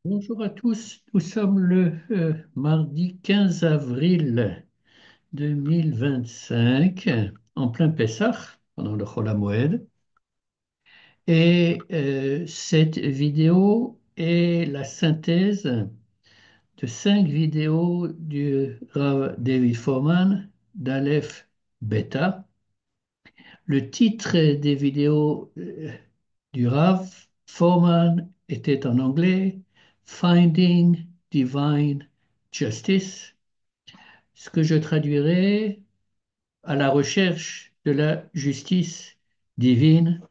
Bonjour à tous, nous sommes le mardi 15 avril 2025, en plein Pessah, pendant le Chol HaMoed. Et cette vidéo est la synthèse de 5 vidéos du Rav David Foreman d'Aleph Beta. Le titre des vidéos du Rav Foreman était en anglais Finding Divine Justice, ce que je traduirais à la recherche de la justice divine,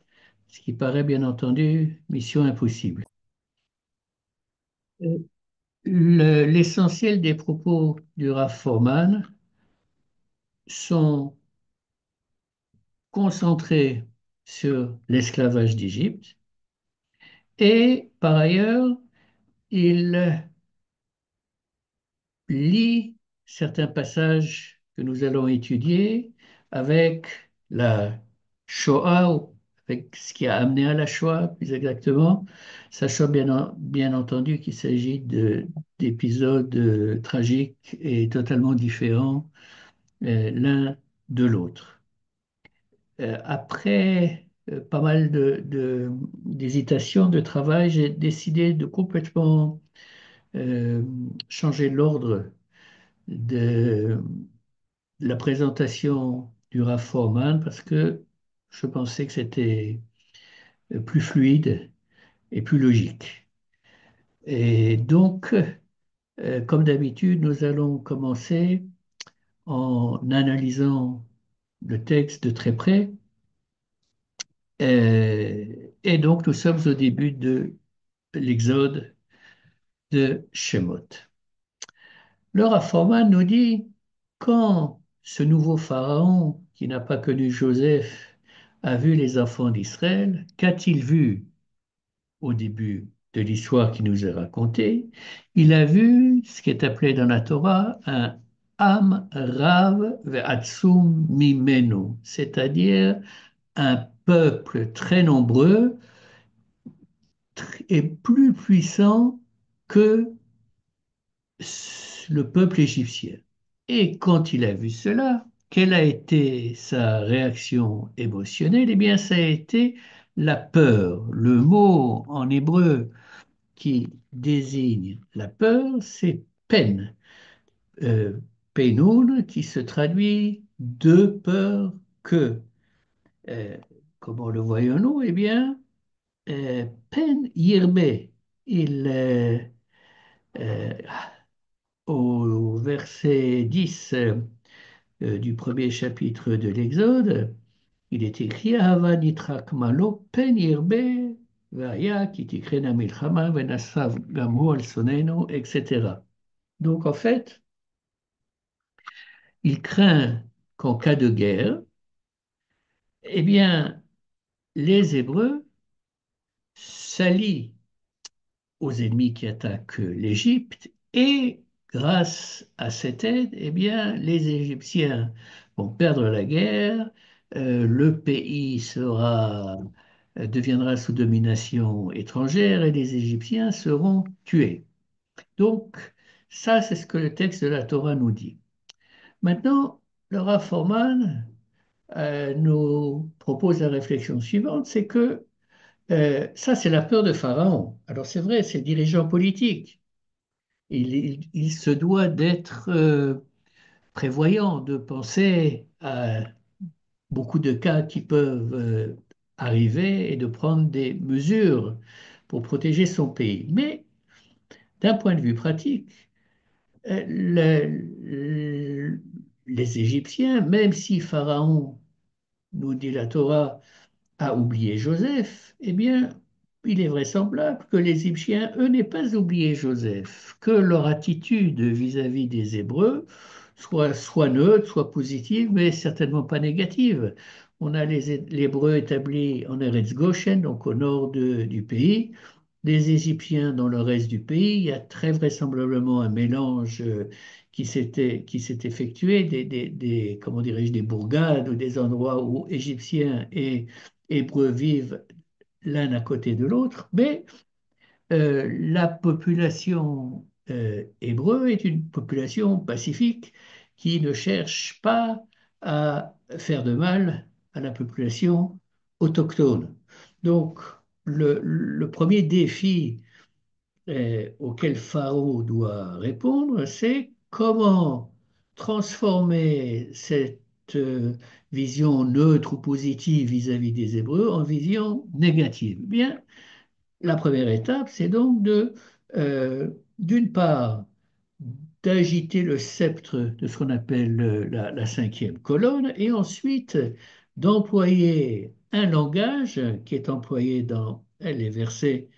ce qui paraît bien entendu mission impossible. Euh, L'essentiel des propos du Rav Foreman sont concentrés sur l'esclavage d'Égypte et par ailleurs, il lit certains passages que nous allons étudier avec la Shoah, ou avec ce qui a amené à la Shoah, plus exactement, sachant bien entendu qu'il s'agit d'épisodes tragiques et totalement différents l'un de l'autre. Après pas mal d'hésitations, de travail, j'ai décidé de complètement euh, changer l'ordre de la présentation du RAV Foreman parce que je pensais que c'était plus fluide et plus logique. Et donc, comme d'habitude, nous allons commencer en analysant le texte de très près. Et donc, nous sommes au début de l'Exode de Shemot. Le RAV Foreman nous dit, quand ce nouveau pharaon qui n'a pas connu Joseph a vu les enfants d'Israël, qu'a-t-il vu au début de l'histoire qui nous est racontée? Il a vu ce qui est appelé dans la Torah un Am Rav ve'atzum mimenu, c'est-à-dire un peuple très nombreux et plus puissant que le peuple égyptien. Et quand il a vu cela, quelle a été sa réaction émotionnelle? Eh bien, ça a été la peur. Le mot en hébreu qui désigne la peur, c'est peine. Euh, Peinoun, qui se traduit de peur que. Euh, Comment le voyons-nous? Eh bien, peine yirbe. Il, euh, Au verset 10 du premier chapitre de l'Exode, il est écrit Ahava nitrak malo pen yirbe vaya ki tikrena milchama venasav gamu al sonenu, etc. Donc en fait, il craint qu'en cas de guerre, eh bien, les Hébreux s'allient aux ennemis qui attaquent l'Égypte et grâce à cette aide, eh bien, les Égyptiens vont perdre la guerre, le pays deviendra sous domination étrangère et les Égyptiens seront tués. Donc, ça, c'est ce que le texte de la Torah nous dit. Maintenant, le Rav Foreman nous propose la réflexion suivante, c'est que ça, c'est la peur de Pharaon. Alors c'est vrai, c'est le dirigeant politique. Il se doit d'être prévoyant, de penser à beaucoup de cas qui peuvent arriver et de prendre des mesures pour protéger son pays. Mais d'un point de vue pratique, les Égyptiens, même si Pharaon, nous dit la Torah, a oublié Joseph, eh bien, il est vraisemblable que les Égyptiens, eux, n'aient pas oublié Joseph, que leur attitude vis-à-vis des Hébreux soit neutre, soit positive, mais certainement pas négative. On a les Hébreux établis en Eretz Goshen, donc au nord du pays, les Égyptiens dans le reste du pays. Il y a très vraisemblablement un mélange qui s'est effectué, comment dirais-je, des bourgades ou des endroits où Égyptiens et Hébreux vivent l'un à côté de l'autre, mais la population hébreu est une population pacifique qui ne cherche pas à faire de mal à la population autochtone. Donc, le premier défi auquel Pharaon doit répondre, c'est comment transformer cette vision neutre ou positive vis-à-vis des Hébreux en vision négative. Bien, la première étape, c'est donc d'une part, d'agiter le sceptre de ce qu'on appelle la cinquième colonne, et ensuite d'employer un langage qui est employé dans les versets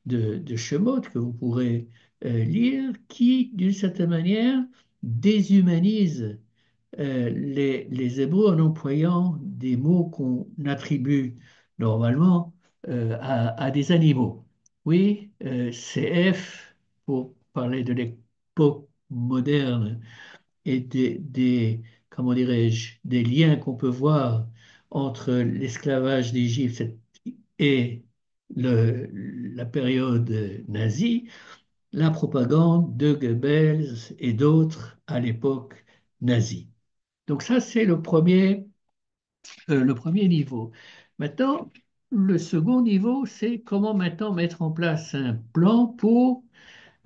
de Shemot que vous pourrez lire, qui, d'une certaine manière, déshumanise les Hébreux en employant des mots qu'on attribue normalement à des animaux. Oui, CF, pour parler de l'époque moderne et comment dirais-je, des liens qu'on peut voir entre l'esclavage d'Égypte et la période nazie, la propagande de Goebbels et d'autres à l'époque nazie. Donc ça, c'est le premier niveau. Maintenant, le second niveau, c'est comment maintenant mettre en place un plan pour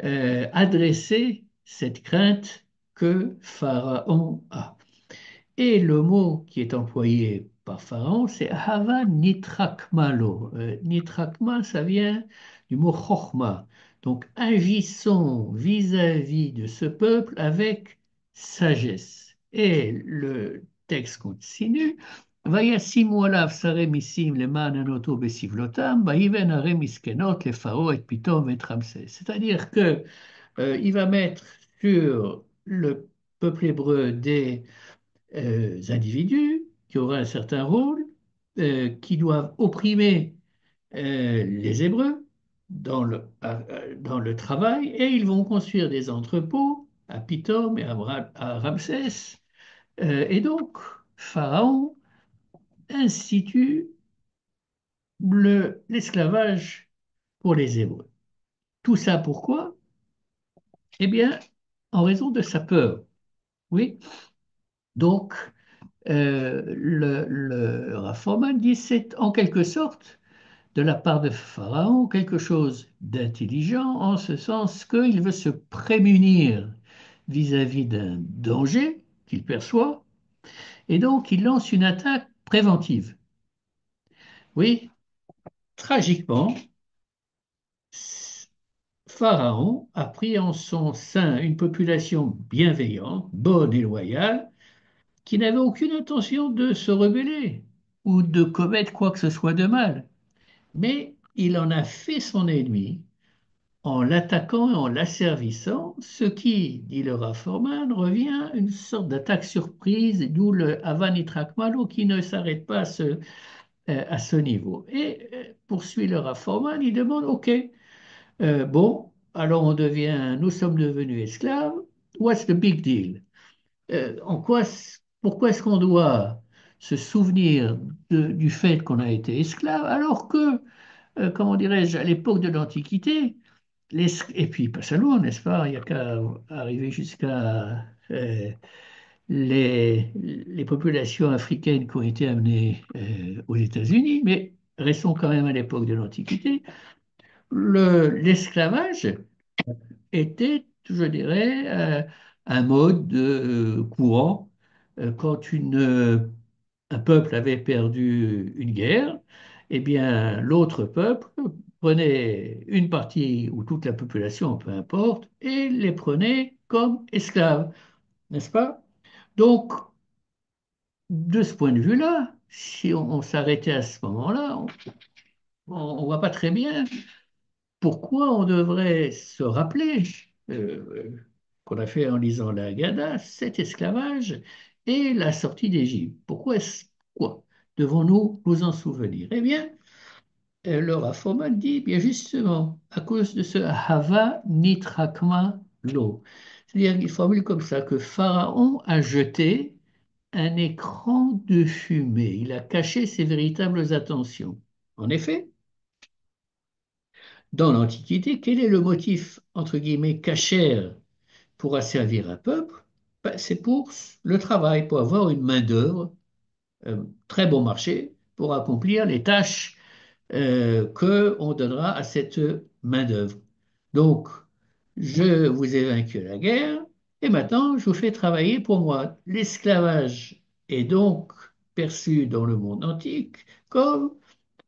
adresser cette crainte que Pharaon a. Et le mot qui est employé par Pharaon, c'est Hava Nitrakmalo. Nitrakma, ça vient du mot Chochma. Donc, agissons vis-à-vis de ce peuple avec sagesse. Et le texte continue. וישימו עליו שרי מיסים למען הנותו בסבלותם, ויבן ערי מסכנות לפרעה את פתאום ואת רמסès. C'est-à-dire que il va mettre sur le peuple hébreu des individus qui auraient un certain rôle, qui doivent opprimer les Hébreux dans le travail, et ils vont construire des entrepôts à Pithom et à Ramsès. Et donc, Pharaon institue l'esclavage pour les Hébreux. Tout ça pourquoi? Eh bien, en raison de sa peur. Oui. Donc, le Raphaël dit c'est en quelque sorte de la part de Pharaon quelque chose d'intelligent en ce sens qu'il veut se prémunir vis-à-vis d'un danger qu'il perçoit et donc il lance une attaque préventive. Oui, tragiquement, Pharaon a pris en son sein une population bienveillante, bonne et loyale, qui n'avait aucune intention de se rebeller ou de commettre quoi que ce soit de mal. Mais il en a fait son ennemi en l'attaquant et en l'asservissant, ce qui, dit le Rafforman, revient à une sorte d'attaque surprise, d'où le Avanitrakmalo qui ne s'arrête pas à ce niveau. Et poursuit le Rafforman, il demande, OK, bon, alors nous sommes devenus esclaves, what's the big deal? Pourquoi est-ce qu'on doit se souvenir du fait qu'on a été esclave alors que, comment dirais-je, à l'époque de l'Antiquité, et puis pas seulement, n'est-ce pas, il n'y a qu'à arriver jusqu'à les populations africaines qui ont été amenées aux États-Unis, mais restons quand même à l'époque de l'Antiquité, l'esclavage était, je dirais, un mode courant quand un peuple avait perdu une guerre, eh bien l'autre peuple prenait une partie ou toute la population, peu importe, et les prenait comme esclaves, n'est-ce pas? Donc, de ce point de vue-là, si on s'arrêtait à ce moment-là, on ne voit pas très bien pourquoi on devrait se rappeler qu'on a fait en lisant la Haggadah, cet esclavage et la sortie d'Égypte. Pourquoi devons-nous nous en souvenir? Eh bien, le Raffoman dit, bien justement, à cause de ce Hava Nitrakma Lo. C'est-à-dire qu'il formule comme ça que Pharaon a jeté un écran de fumée. Il a caché ses véritables intentions. En effet, dans l'Antiquité, quel est le motif, entre guillemets, cachère pour asservir un peuple? Ben, c'est pour le travail, pour avoir une main-d'œuvre, très bon marché, pour accomplir les tâches que on donnera à cette main-d'œuvre. Donc, je vous ai vaincu à la guerre et maintenant je vous fais travailler pour moi. L'esclavage est donc perçu dans le monde antique comme,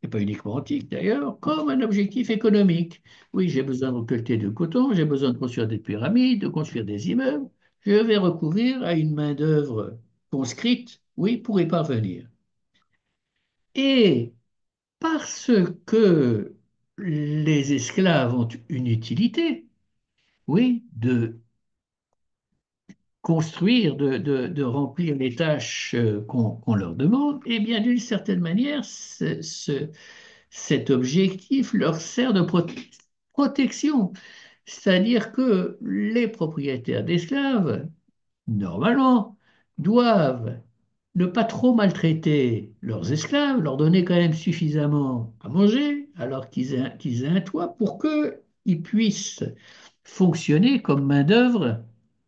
et pas uniquement antique d'ailleurs, comme un objectif économique. Oui, j'ai besoin de récolter du coton, j'ai besoin de construire des pyramides, de construire des immeubles. Je vais recourir à une main-d'œuvre conscrite, oui, pour y parvenir. Et parce que les esclaves ont une utilité, oui, de construire, de remplir les tâches qu'on leur demande, et bien d'une certaine manière, cet objectif leur sert de protection. C'est-à-dire que les propriétaires d'esclaves normalement, doivent ne pas trop maltraiter leurs esclaves, leur donner quand même suffisamment à manger, alors qu'ils aient un toit, pour qu'ils puissent fonctionner comme main-d'œuvre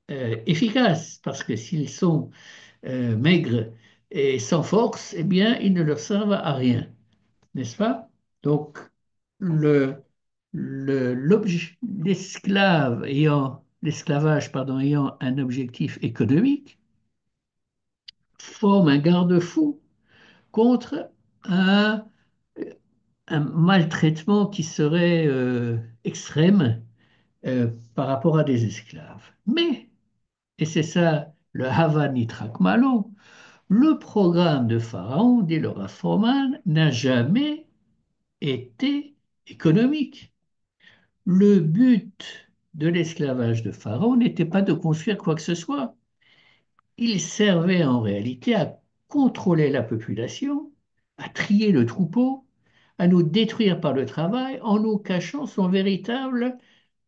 efficace. Parce que s'ils sont maigres et sans force, eh bien, ils ne leur servent à rien, n'est-ce pas? Donc, l'esclavage, pardon, ayant un objectif économique, forme un garde-fou contre un, un maltraitement qui serait extrême par rapport à des esclaves. Mais, et c'est ça le Hava Nitrak Malo, le programme de Pharaon, dit le Rav Froman, n'a jamais été économique. Le but de l'esclavage de Pharaon n'était pas de construire quoi que ce soit. Il servait en réalité à contrôler la population, à trier le troupeau, à nous détruire par le travail en nous cachant son véritable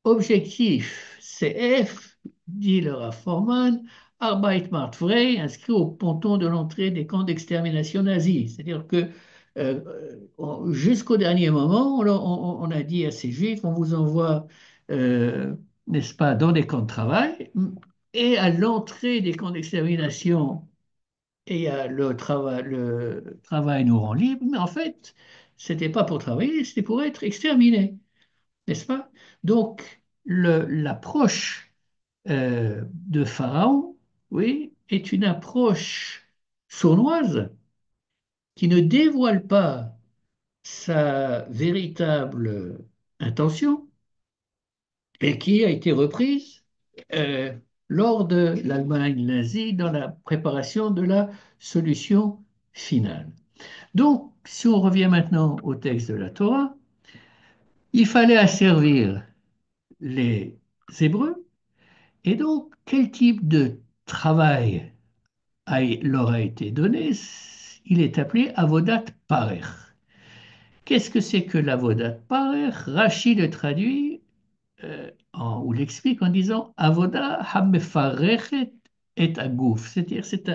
objectif. C'est F, dit le Rav Forman, Arbeit macht frei, inscrit au ponton de l'entrée des camps d'extermination nazis. C'est-à-dire que jusqu'au dernier moment, on a dit à ces juifs, on vous envoie, n'est-ce pas, dans des camps de travail, et à l'entrée des camps d'extermination, le travail nous rend libres, mais en fait, c'était pas pour travailler, c'était pour être exterminé, n'est-ce pas? Donc, l'approche de Pharaon, oui, est une approche sournoise qui ne dévoile pas sa véritable intention et qui a été reprise euh, lors de l'Allemagne nazie dans la préparation de la solution finale. Donc, si on revient maintenant au texte de la Torah, il fallait asservir les Hébreux, et donc quel type de travail leur a été donné? Il est appelé avodat parer. Qu'est-ce que c'est que l'avodat parer? Rachid le traduit ou l'explique en disant avoda hamefarechet et agouf, c'est-à-dire c'est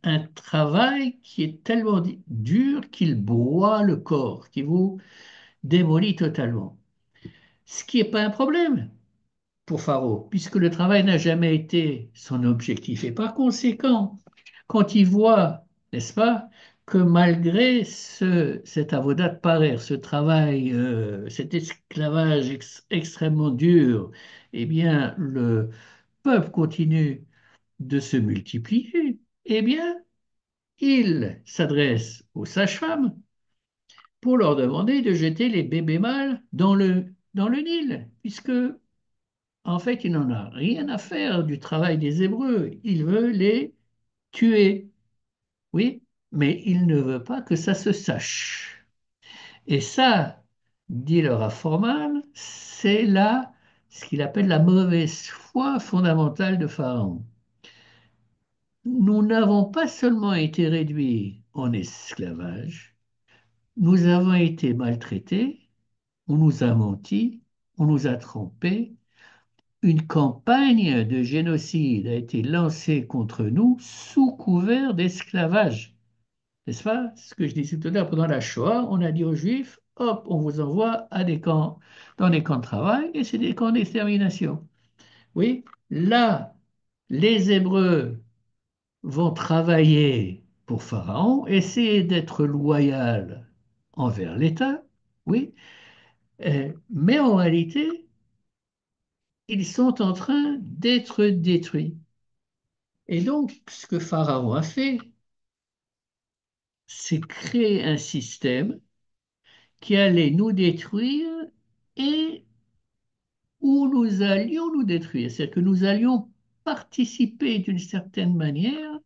un travail qui est tellement dur qu'il broie le corps, qui vous démolit totalement. Ce qui n'est pas un problème pour Pharaon, puisque le travail n'a jamais été son objectif. Et par conséquent, quand il voit, n'est-ce pas, que malgré cet avodat de parer, ce travail, cet esclavage extrêmement dur, eh bien, le peuple continue de se multiplier, eh bien, il s'adresse aux sages-femmes pour leur demander de jeter les bébés mâles dans le Nil, puisque en fait, il n'en a rien à faire du travail des Hébreux. Il veut les tuer, oui, mais il ne veut pas que ça se sache. Et ça, dit le Rav Forman, c'est là ce qu'il appelle la mauvaise foi fondamentale de Pharaon. Nous n'avons pas seulement été réduits en esclavage, nous avons été maltraités, on nous a menti, on nous a trompés. Une campagne de génocide a été lancée contre nous sous couvert d'esclavage. N'est-ce pas? Ce que je disais tout à l'heure, pendant la Shoah, on a dit aux Juifs, hop, on vous envoie à des camps dans des camps de travail et c'est des camps d'extermination. Oui, là, les Hébreux vont travailler pour Pharaon, essayer d'être loyal envers l'État, oui, mais en réalité, ils sont en train d'être détruits. Et donc, ce que Pharaon a fait, c'est créer un système qui allait nous détruire et où nous allions nous détruire. C'est-à-dire que nous allions participer d'une certaine manière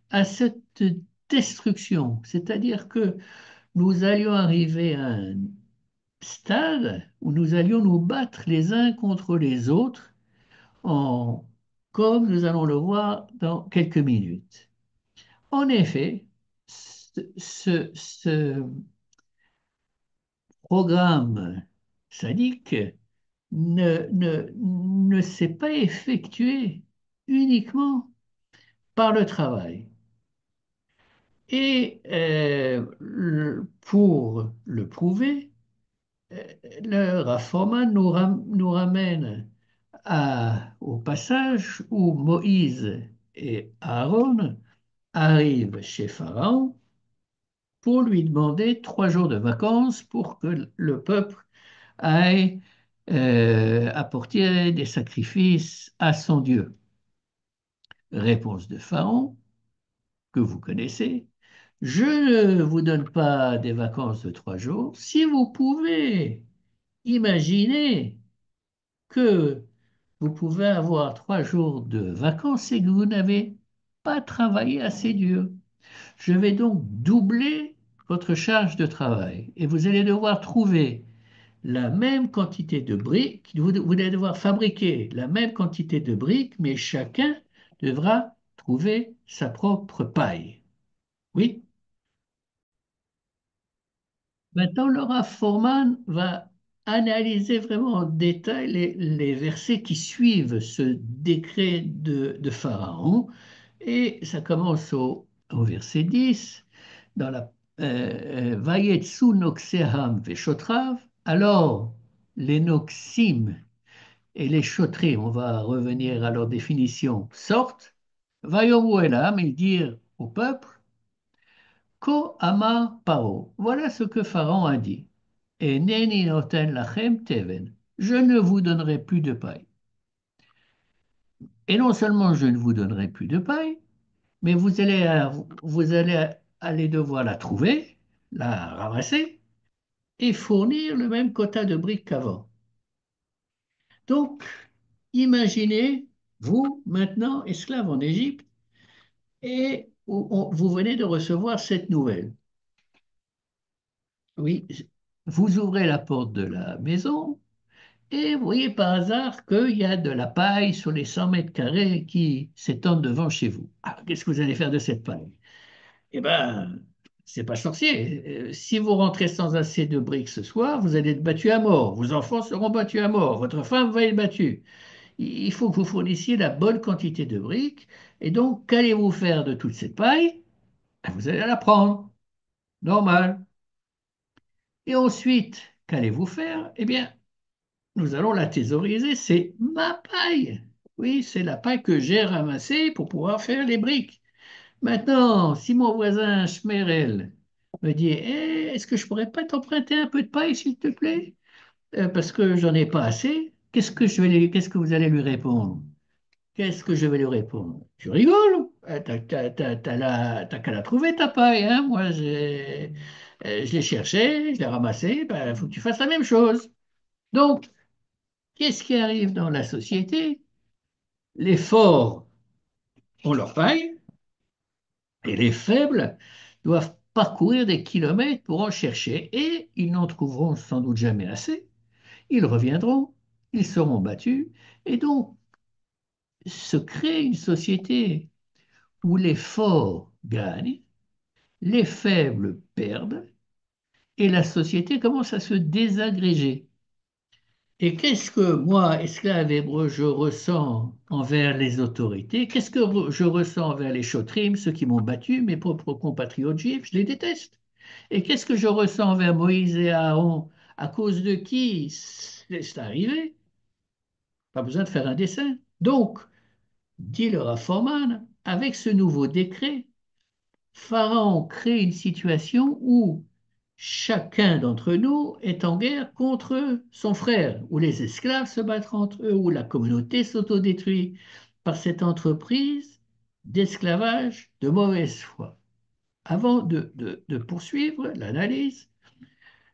à cette destruction. C'est-à-dire que nous allions arriver à un stade où nous allions nous battre les uns contre les autres, en, comme nous allons le voir dans quelques minutes. En effet, ce programme sadique ne s'est pas effectué uniquement par le travail. Et pour le prouver, le Rafforman nous ramène au passage où Moïse et Aaron arrivent chez Pharaon pour lui demander 3 jours de vacances pour que le peuple aille apporter des sacrifices à son Dieu. Réponse de Pharaon, que vous connaissez, je ne vous donne pas des vacances de 3 jours. Si vous pouvez imaginer que vous pouvez avoir 3 jours de vacances, c'est que vous n'avez pas travaillé assez dur. Je vais donc doubler votre charge de travail et vous allez devoir trouver la même quantité de briques, vous allez devoir fabriquer la même quantité de briques, mais chacun devra trouver sa propre paille. Oui. Maintenant, Laura Forman va analyser vraiment en détail les versets qui suivent ce décret de Pharaon. Et ça commence au verset 10, dans la Vayetsu noxeham veshotrav. Alors, les noxim et les chotrim, on va revenir à leur définition, sortent. Vayomu elam, ils dirent au peuple, Ko ama paro. Voilà ce que Pharaon a dit. Et neni noten lachem teven. Je ne vous donnerai plus de paille. Et non seulement je ne vous donnerai plus de paille, mais vous allez aller devoir la trouver, la ramasser et fournir le même quota de briques qu'avant. Donc, imaginez, vous, maintenant, esclaves en Égypte, et vous venez de recevoir cette nouvelle. Oui, vous ouvrez la porte de la maison et vous voyez par hasard qu'il y a de la paille sur les 100 mètres carrés qui s'étendent devant chez vous. Alors, qu'est-ce que vous allez faire de cette paille? Eh bien, c'est pas sorcier. Si vous rentrez sans assez de briques ce soir, vous allez être battu à mort. Vos enfants seront battus à mort. Votre femme va être battue. Il faut que vous fournissiez la bonne quantité de briques. Et donc, qu'allez-vous faire de toute cette paille? Vous allez la prendre. Normal. Et ensuite, qu'allez-vous faire? Eh bien, nous allons la thésauriser. C'est ma paille. Oui, c'est la paille que j'ai ramassée pour pouvoir faire les briques. Maintenant, si mon voisin Schmerel me dit, est-ce que je pourrais pas t'emprunter un peu de paille, s'il te plaît? Parce que j'en ai pas assez. Qu'est-ce que vous allez lui répondre? Qu'est-ce que je vais lui répondre? Tu rigoles? T'as qu'à la trouver, ta paille, hein? Moi, je l'ai cherchée, je l'ai ramassée, il faut que tu fasses la même chose. Donc, qu'est-ce qui arrive dans la société? Les forts ont leur paille et les faibles doivent parcourir des kilomètres pour en chercher et ils n'en trouveront sans doute jamais assez. Ils reviendront, ils seront battus et donc se crée une société où les forts gagnent, les faibles perdent et la société commence à se désagréger. Et qu'est-ce que moi, esclave hébreu, je ressens envers les autorités? Qu'est-ce que je ressens envers les chotrim, ceux qui m'ont battu, mes propres compatriotes juifs? Je les déteste. Et qu'est-ce que je ressens envers Moïse et Aaron, à cause de qui c'est arrivé, pas besoin de faire un dessin. Donc, dit le Raffoman, avec ce nouveau décret, Pharaon crée une situation où chacun d'entre nous est en guerre contre son frère, où les esclaves se battent entre eux, où la communauté s'autodétruit par cette entreprise d'esclavage de mauvaise foi. Avant de poursuivre l'analyse,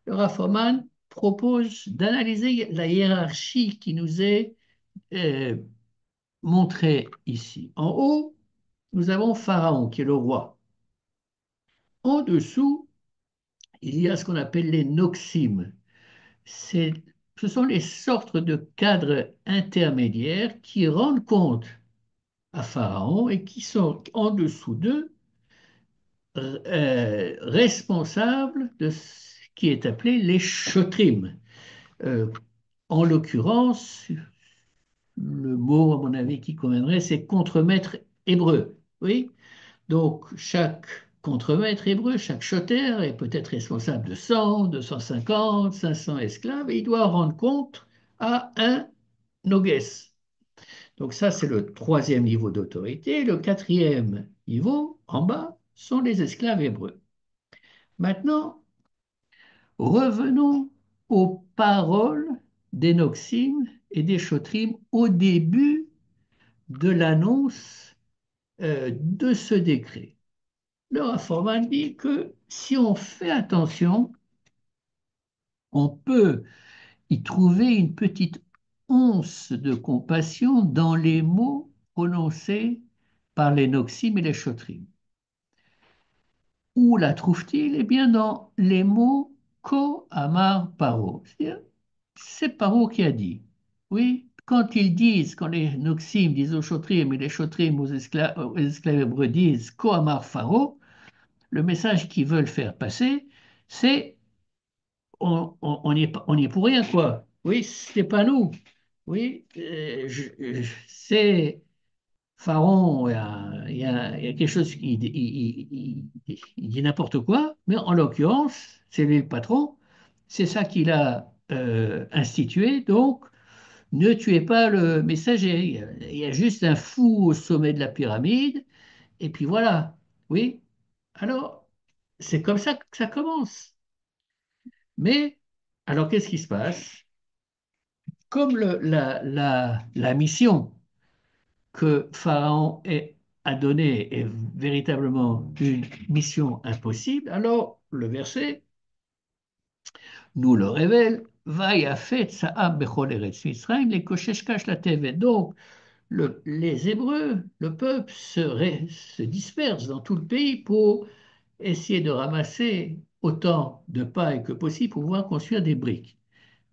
le Raffoman propose d'analyser la hiérarchie qui nous est euh, montrée ici. En haut, nous avons Pharaon, qui est le roi. En dessous, il y a ce qu'on appelle les noximes. C'est- Ce sont les sortes de cadres intermédiaires qui rendent compte à Pharaon et qui sont en dessous d'eux responsables de ce qui est appelé les chotrim. Euh, En l'occurrence, le mot, à mon avis, qui conviendrait, c'est contremaître hébreu. Oui? Donc, chaque contremaître hébreu, chaque choter est peut-être responsable de 100, 250, 500 esclaves et il doit rendre compte à un noguès. Donc, ça, c'est le troisième niveau d'autorité. Le quatrième niveau, en bas, sont les esclaves hébreux. Maintenant, revenons aux paroles des noxim et des chotrim au début de l'annonce de ce décret. Le Raffoman dit que si on fait attention, on peut y trouver une petite once de compassion dans les mots prononcés par les noxim et les chotrim. Où la trouve-t-il? Eh bien, dans les mots Ko Amar Paro. C'est-à-dire, c'est Paro qui a dit. Oui, quand les noxim disent aux chotrim et les chotrim aux esclaves hébreux disent Ko Amar Pharaon, le message qu'ils veulent faire passer, c'est on y est pour rien, quoi. Oui, c'est pas nous. Oui, c'est Pharaon, il y a quelque chose qui il dit n'importe quoi, mais en l'occurrence, c'est lui le patron, c'est ça qu'il a institué, donc ne tuez pas le messager. Il y a juste un fou au sommet de la pyramide, et puis voilà. Oui, alors c'est comme ça que ça commence. Mais, alors qu'est-ce qui se passe? Comme la mission que a donnée est véritablement une mission impossible, alors le verset nous le révèle. Vayafet Sa'am bechol eretz Mitzrayim les koshesh kash la tevet. Donc, les Hébreux, le peuple, se disperse dans tout le pays pour essayer de ramasser autant de paille que possible pour pouvoir construire des briques.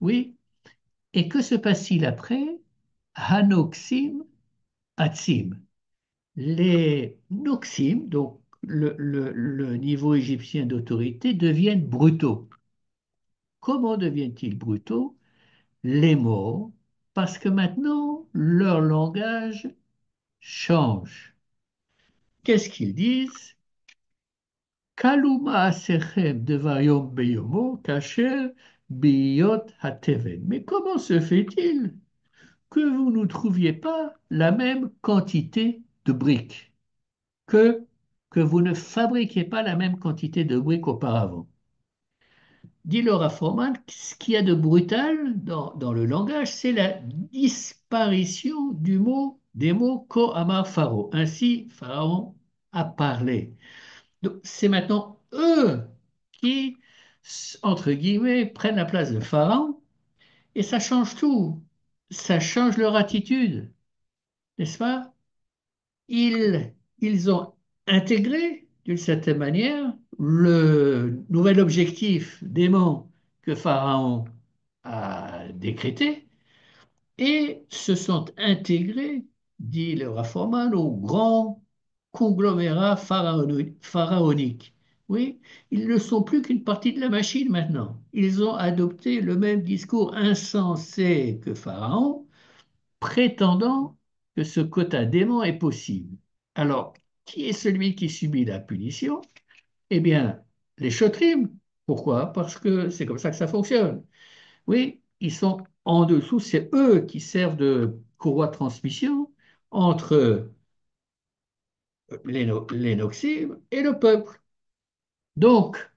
Oui, et que se passe-t-il après? Hanoxim Atsim. Les Noxim, donc le niveau égyptien d'autorité, deviennent brutaux. Comment deviennent-ils brutaux? Les mots, parce que maintenant, leur langage change. Qu'est-ce qu'ils disent? Kaluma asechem devayom beyomo kacher biyot hateven. Mais comment se fait-il que vous ne trouviez pas la même quantité de briques, que, que vous ne fabriquiez pas la même quantité de briques auparavant. Dit Laura Froman, ce qu'il y a de brutal dans le langage, c'est la disparition des mots ko amar pharaon. Ainsi, Pharaon a parlé. Donc, c'est maintenant eux qui, entre guillemets, prennent la place de Pharaon, et ça change tout. Ça change leur attitude, n'est-ce pas? Ils ont intégré, d'une certaine manière, le nouvel objectif dément que Pharaon a décrété et se sont intégrés, dit le Raffoman, au grand conglomérat pharaonique. Oui, ils ne sont plus qu'une partie de la machine maintenant. Ils ont adopté le même discours insensé que Pharaon, prétendant que ce quota dément est possible. Alors, qui est celui qui subit la punition? Eh bien, les chotrim. Pourquoi? Parce que c'est comme ça que ça fonctionne. Oui, ils sont En dessous, c'est eux qui servent de courroie de transmission entre les Noxim et le peuple. Donc,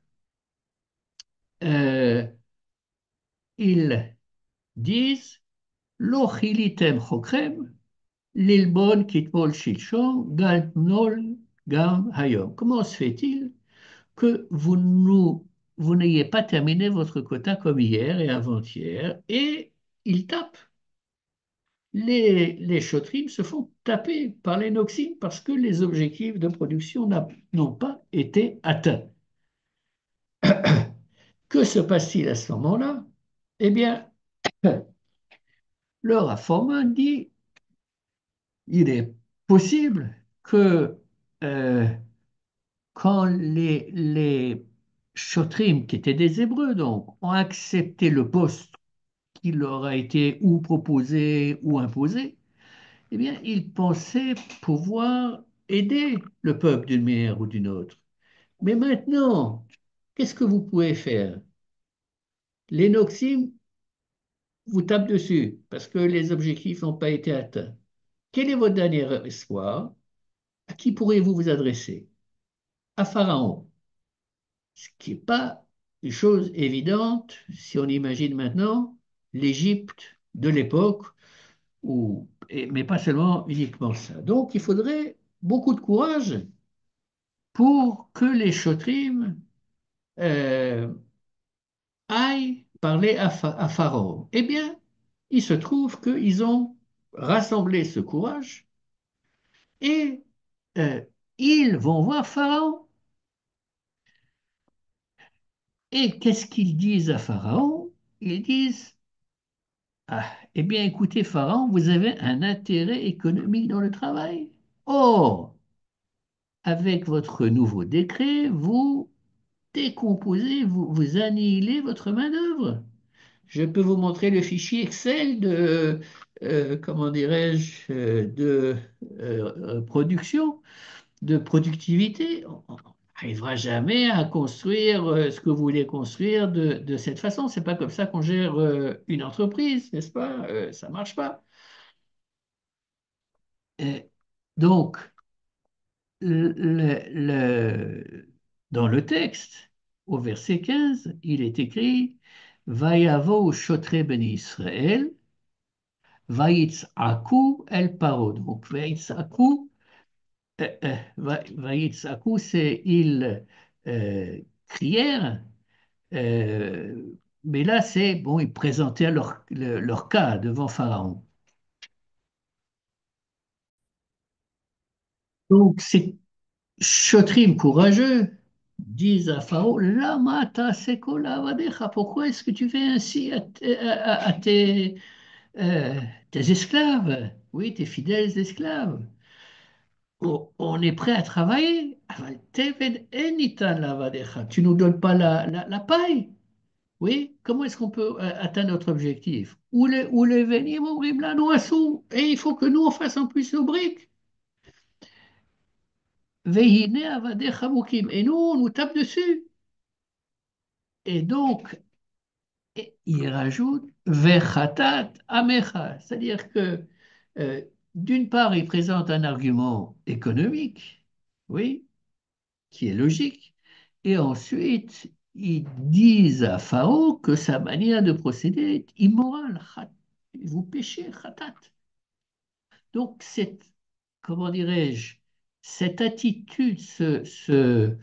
euh, ils disent לא חיליתם חוקכם ללבון כתמול שלשום, גם אתמול, גם היום. Comment se fait-il que vous n'ayez pas terminé votre quota comme hier et avant-hier? Et ils tapent. Les chautrines se font taper par les noxines parce que les objectifs de production n'ont pas été atteints. Que se passe-t-il à ce moment-là? Eh bien, le Rafforin dit il est possible que euh, quand les Chotrim, qui étaient des Hébreux, donc, ont accepté le poste qui leur a été ou proposé ou imposé, eh bien, ils pensaient pouvoir aider le peuple d'une manière ou d'une autre. Mais maintenant, qu'est-ce que vous pouvez faire? Les Noxim vous tapent dessus parce que les objectifs n'ont pas été atteints. Quel est votre dernier espoir? À qui pourriez-vous vous adresser? À Pharaon. Ce qui n'est pas une chose évidente si on imagine maintenant l'Égypte de l'époque, mais pas seulement uniquement ça. Donc il faudrait beaucoup de courage pour que les Chotrim euh, aillent parler à Pharaon. Eh bien, il se trouve qu'ils ont rassemblé ce courage et euh, ils vont voir Pharaon. Et qu'est-ce qu'ils disent à Pharaon? Ils disent, ah, eh bien, écoutez, Pharaon, vous avez un intérêt économique dans le travail. Or, avec votre nouveau décret, vous décomposez, vous annihilez votre main-d'œuvre. Je peux vous montrer le fichier Excel de, comment dirais-je, de production, de productivité. On n'arrivera jamais à construire ce que vous voulez construire de cette façon. C'est pas comme ça qu'on gère une entreprise, n'est-ce pas? Ça marche pas. Et donc, dans le texte, au verset 15, il est écrit Vayavo shotre ben Israël, Vayitz'aku el paro. Donc, Vayitz'aku, Vayitz'aku, c'est ils crièrent, euh, mais là, c'est bon, ils présentaient leur cas devant Pharaon. Donc, c'est Chotrim courageux disent à Pharaon, Lama ta'aseko la'avadecha, pourquoi est-ce que tu fais ainsi à tes esclaves? Oui, tes fidèles esclaves. On est prêt à travailler. Aval teven enitan la'avadecha. Tu nous donnes pas la paille. Oui, comment est-ce qu'on peut atteindre notre objectif? Ou les venim omrim lanu asu. Et il faut que nous on fasse en plus nos briques. Vehine avadecha mukim. Et nous, on nous tape dessus. Et donc, il rajoute Vechatat Amecha, c'est-à-dire que euh, d'une part, il présente un argument économique, oui, qui est logique, et ensuite, ils disent à Pharaon que sa manière de procéder est immorale. Vous péchez, Khatat. Donc, comment dirais-je, cette attitude, ce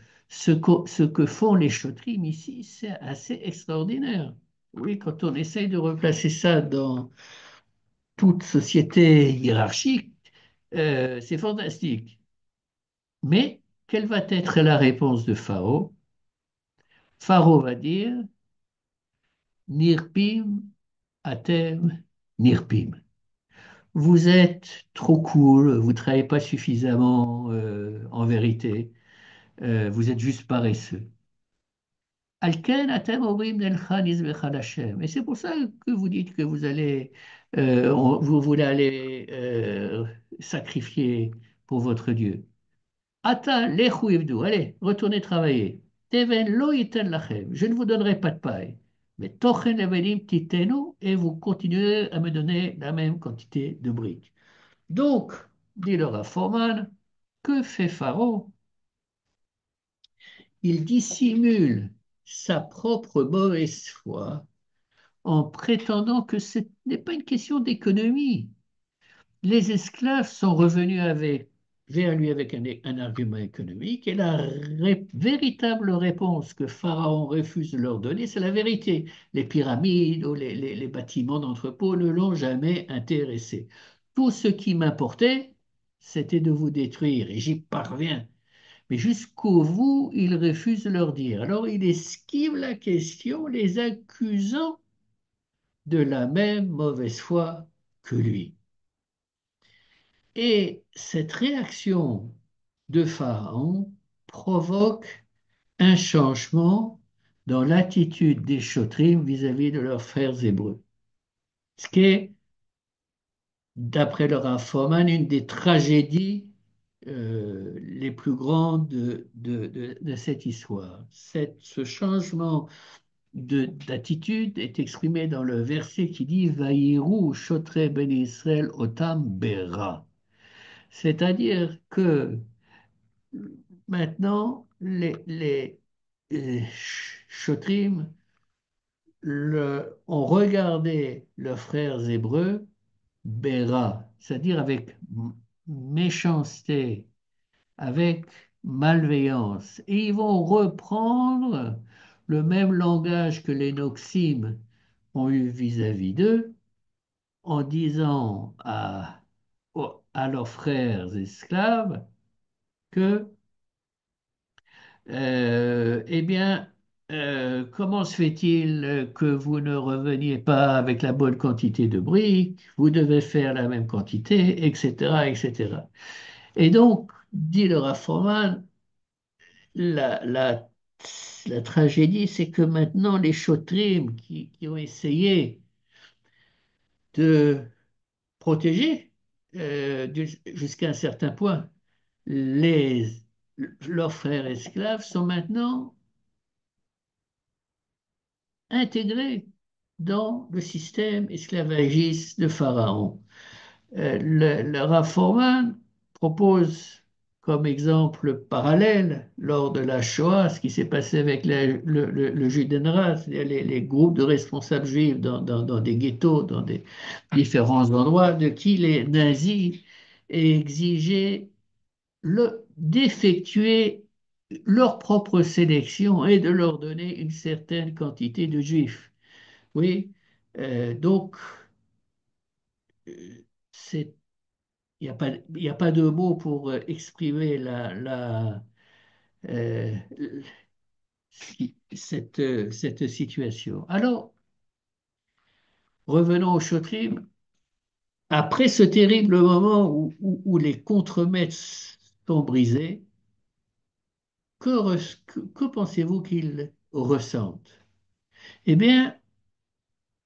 que font les Chotrim ici, c'est assez extraordinaire. Oui, quand on essaye de replacer ça dans toute société hiérarchique, c'est fantastique. Mais quelle va être la réponse de Pharaon? Pharaon va dire Nirpim, Atem, Nirpim. Vous êtes trop cool, vous ne travaillez pas suffisamment en vérité, vous êtes juste paresseux. Alken atem omrim nelcha nizbecha Hashem. Et c'est pour ça que vous dites que vous allez, vous voulez aller sacrifier pour votre Dieu. Ata lechu ivdu. Allez, retournez travailler. Teven lo yiten lachem. Je ne vous donnerai pas de paille. Mais tochen levedim titenu, et vous continuez à me donner la même quantité de briques. Donc, dit le Rav Foreman, que fait Pharaon? Il dissimule sa propre mauvaise foi en prétendant que ce n'est pas une question d'économie. Les esclaves sont revenus vers lui avec un argument économique et la véritable réponse que Pharaon refuse de leur donner, c'est la vérité. Les pyramides ou les bâtiments d'entrepôt ne l'ont jamais intéressé. Tout ce qui m'importait, c'était de vous détruire et j'y parviens. Mais jusqu'au bout, il refuse de leur dire. Alors il esquive la question, les accusant de la même mauvaise foi que lui. Et cette réaction de Pharaon provoque un changement dans l'attitude des Chotrim vis-à-vis de leurs frères hébreux. Ce qui est, d'après leur information, une des tragédies les plus grandes de cette histoire. Ce changement d'attitude est exprimé dans le verset qui dit Vaïrou Chotre ben Israël otam bera. C'est-à-dire que maintenant, les Chotrim ont regardé leurs frères hébreux Béra, c'est-à-dire avec méchanceté, avec malveillance. Et ils vont reprendre le même langage que les Noxim ont eu vis-à-vis d'eux, en disant à leurs frères esclaves que eh bien, comment se fait-il que vous ne reveniez pas avec la bonne quantité de briques? Vous devez faire la même quantité, etc., etc. Et donc, dit le Raffoman, la, la, la tragédie, c'est que maintenant, les Chotrim qui ont essayé de protéger jusqu'à un certain point les, leurs frères esclaves sont maintenant intégrés dans le système esclavagiste de Pharaon. Le Rav Foreman propose comme exemple parallèle lors de la Shoah, ce qui s'est passé avec le Judenrat, c'est-à-dire les groupes de responsables juifs dans des ghettos, dans des différents endroits, de qui les nazis exigeaient d'effectuer leur propre sélection et de leur donner une certaine quantité de juifs. Oui, donc c'est, il y a pas de mots pour exprimer euh, cette situation. Alors, revenons au Chotrim. Après ce terrible moment où les contremaîtres sont brisés, que pensez-vous qu'ils ressentent? Eh bien,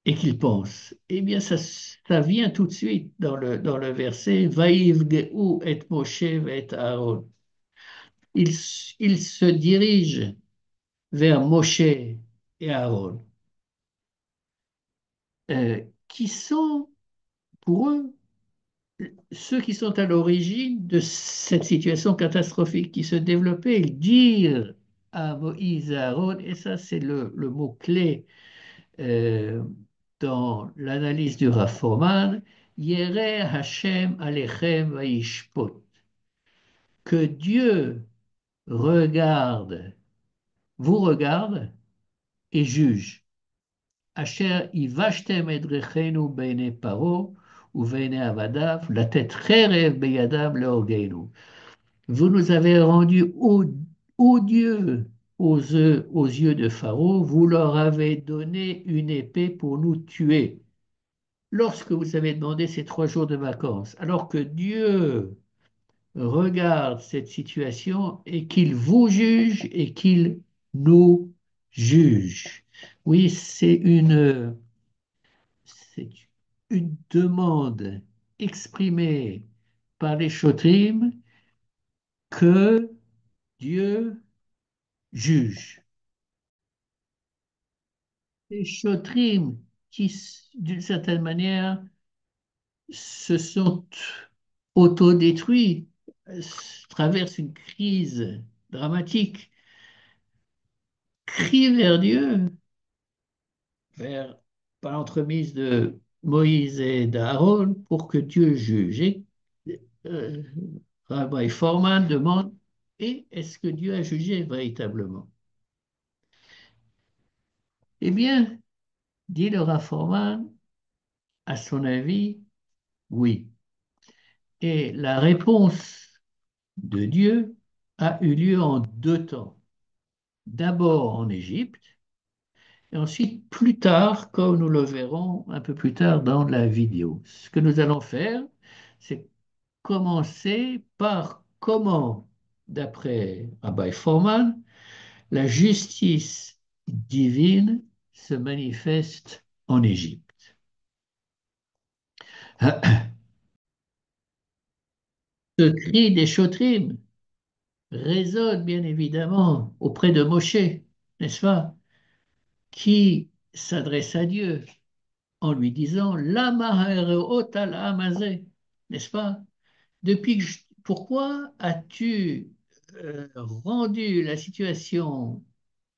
et qu'ils pensent. Eh bien, ça vient tout de suite dans le verset Vaïvgeu et Moshe et Aaron. Ils, ils se dirigent vers Moshe et Aaron, qui sont pour eux ceux qui sont à l'origine de cette situation catastrophique qui se développait. Ils dirent à Moïse et Aaron, et ça c'est le mot-clé euh, dans l'analyse du Rafoman, Yere Hashem Alechem Vaishpot, que Dieu regarde, vous regarde et juge. Asher ivashtem edrechenu beine paro ou beine avadav, la tête cherev beyadav leorgenu. Vous nous avez rendus odieux aux yeux de Pharaon, vous leur avez donné une épée pour nous tuer. Lorsque vous avez demandé ces 3 jours de vacances, alors que Dieu regarde cette situation et qu'il vous juge et qu'il nous juge. Oui, c'est une demande exprimée par les Chotrim que Dieu juge. les Chotrim qui, d'une certaine manière, se sont autodétruits, traversent une crise dramatique, crient vers Dieu, vers, par l'entremise de Moïse et d'Aaron, pour que Dieu juge. Et euh, Rabbi Forman demande, et est-ce que Dieu a jugé véritablement? Eh bien, dit le Rav Forman, à son avis, oui. Et la réponse de Dieu a eu lieu en deux temps. D'abord en Égypte, et ensuite plus tard, comme nous le verrons un peu plus tard dans la vidéo. Ce que nous allons faire, c'est commencer par comment, d'après Rabbi Forman, la justice divine se manifeste en Égypte. Ce cri des Chotrim résonne bien évidemment auprès de Moshe, n'est-ce pas, qui s'adresse à Dieu en lui disant Lama hareot al hamazé, n'est-ce pas? Pourquoi as-tu rendu la situation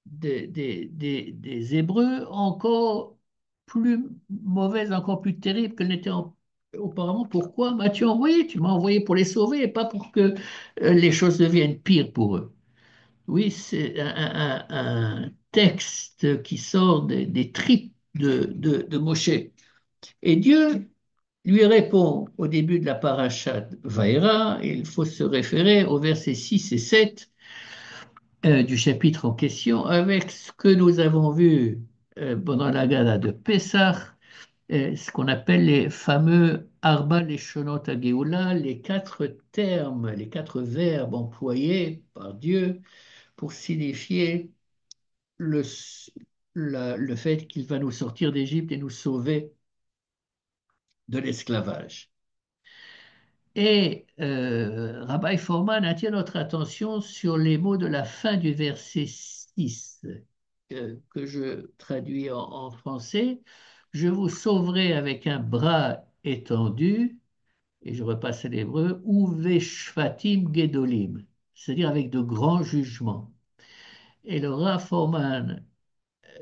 des Hébreux encore plus mauvaise, encore plus terrible qu'elle n'était auparavant? Pourquoi m'as-tu envoyé? Tu m'as envoyé pour les sauver et pas pour que les choses deviennent pires pour eux. Oui, c'est un texte qui sort des tripes de Moshe. Et Dieu lui répond au début de la parashat Vaïra, il faut se référer aux versets 6 et 7 du chapitre en question, avec ce que nous avons vu pendant la gala de Pessah, ce qu'on appelle les fameux Arba Leshonot HaGeoula, les quatre termes, les quatre verbes employés par Dieu pour signifier le, le fait qu'il va nous sortir d'Égypte et nous sauver de l'esclavage. Et Rabbi Forman attire notre attention sur les mots de la fin du verset 6, que je traduis en français. Je vous sauverai avec un bras étendu, et je repasse à l'hébreu, Uve shvatim gedolim, c'est-à-dire avec de grands jugements. Et le Rav Forman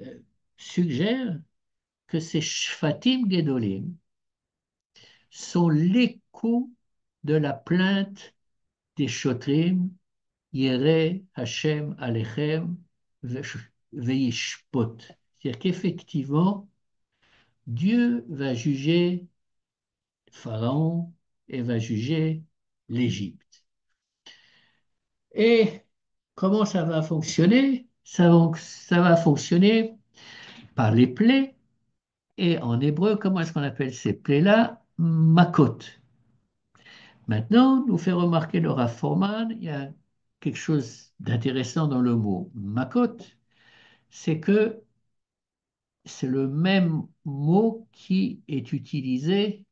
euh, suggère que ces shvatim gedolim sont l'écho de la plainte des Shotrim, Yere Hashem Alechem Veishpot. C'est-à-dire qu'effectivement, Dieu va juger Pharaon et va juger l'Égypte. Et comment ça va fonctionner? Ça va fonctionner par les plaies. Et en hébreu, comment est-ce qu'on appelle ces plaies-là? Makot. Maintenant, nous fait remarquer le Rav Forman, il y a quelque chose d'intéressant dans le mot makot, c'est que c'est le même mot qui est utilisé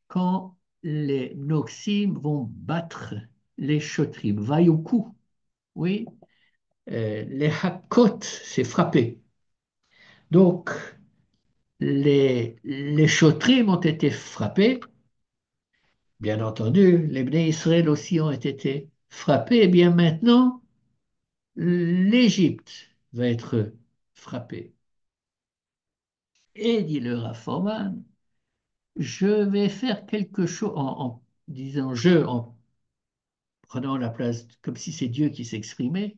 quand les Noxim vont battre les Shotrim. Vayuku, oui, les Hakot, c'est frapper. Donc, les Shotrim ont été frappés, bien entendu, les Bnei Israël aussi ont été frappés, et bien maintenant, l'Égypte va être frappée. Et dit le Rafoman, je vais faire quelque chose en disant je, en prenant la place comme si c'est Dieu qui s'exprimait.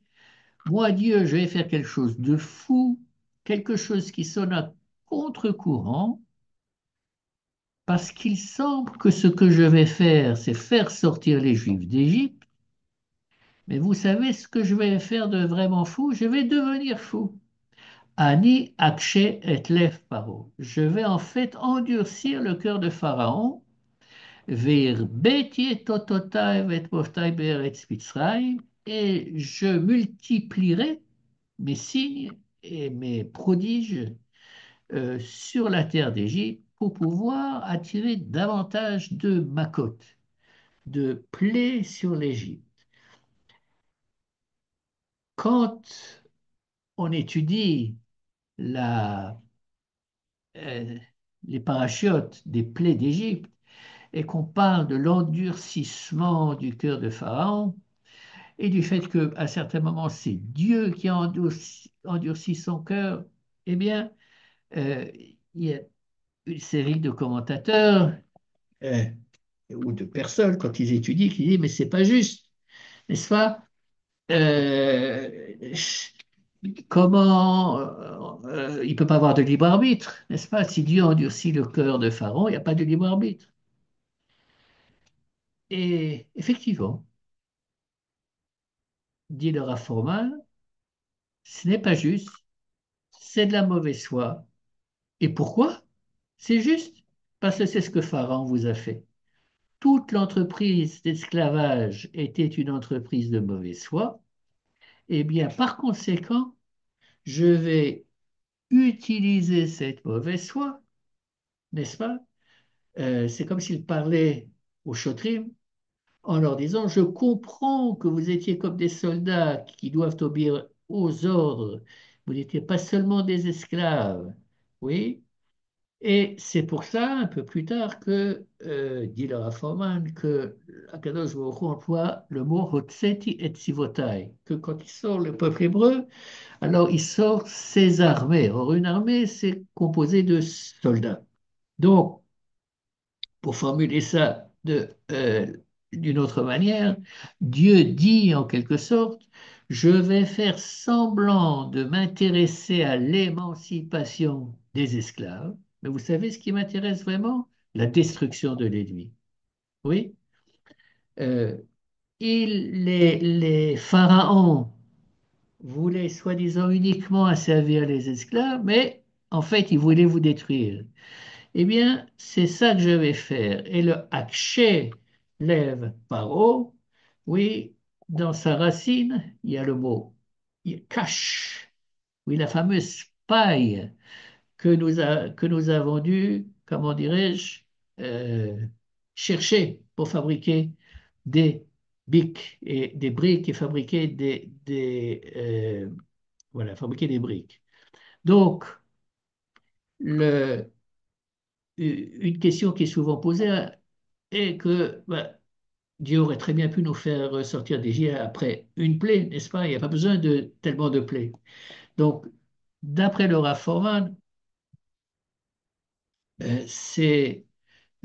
Moi, Dieu, je vais faire quelque chose de fou, quelque chose qui sonne à contre-courant, parce qu'il semble que ce que je vais faire, c'est faire sortir les Juifs d'Égypte. Mais vous savez ce que je vais faire de vraiment fou? Je vais devenir fou. Ani akshe et lev paro. Je vais en fait endurcir le cœur de Pharaon. Ve'irbetie tototai ve'tmoftai be'eretz Mitzrayim. Et je multiplierai mes signes et mes prodiges sur la terre d'Égypte pour pouvoir attirer davantage de makot, de plaies sur l'Égypte. Quand on étudie la, euh, les parachutes des plaies d'Égypte et qu'on parle de l'endurcissement du cœur de Pharaon et du fait qu'à certains moments, c'est Dieu qui a endurci son cœur, eh bien, euh, il y a une série de commentateurs euh, ou de personnes, quand ils étudient, qui disent, mais c'est pas juste, n'est-ce pas? Euh, comment il ne peut pas avoir de libre arbitre, n'est-ce pas? Si Dieu endurcit le cœur de Pharaon, il n'y a pas de libre arbitre. Et effectivement, dit le Rafformal, ce n'est pas juste, c'est de la mauvaise foi. Et pourquoi? C'est juste parce que c'est ce que Pharaon vous a fait. Toute l'entreprise d'esclavage était une entreprise de mauvaise foi. Eh bien, par conséquent, je vais utiliser cette mauvaise foi, n'est-ce pas? C'est comme s'il parlait aux Chotrim en leur disant, je comprends que vous étiez comme des soldats qui doivent obéir aux ordres. Vous n'étiez pas seulement des esclaves. Oui, et c'est pour ça, un peu plus tard, que, dit le Raffoman, que Akadosh Baruch Hu emploie le mot Hotseti et Sivotai, que quand il sort le peuple hébreu, alors il sort ses armées. Or, une armée, c'est composé de soldats. Donc, pour formuler ça d'une autre manière, Dieu dit en quelque sorte, je vais faire semblant de m'intéresser à l'émancipation des esclaves, mais vous savez ce qui m'intéresse vraiment? La destruction de l'ennemi. Oui. Euh, les pharaons voulaient soi-disant uniquement asservir les esclaves, mais en fait, ils voulaient vous détruire. Eh bien, c'est ça que je vais faire. Et le akché lève paro, oui, dans sa racine, il y a le mot cache, oui, la fameuse paille que nous avons dû, comment dirais-je, euh, chercher pour fabriquer des bics et des briques et fabriquer voilà, fabriquer des briques. Donc, le, une question qui est souvent posée est que bah, Dieu aurait très bien pu nous faire sortir d'Égypte après une plaie, n'est-ce pas? Il n'y a pas besoin de tellement de plaies. Donc, d'après le Rav Forman, c'est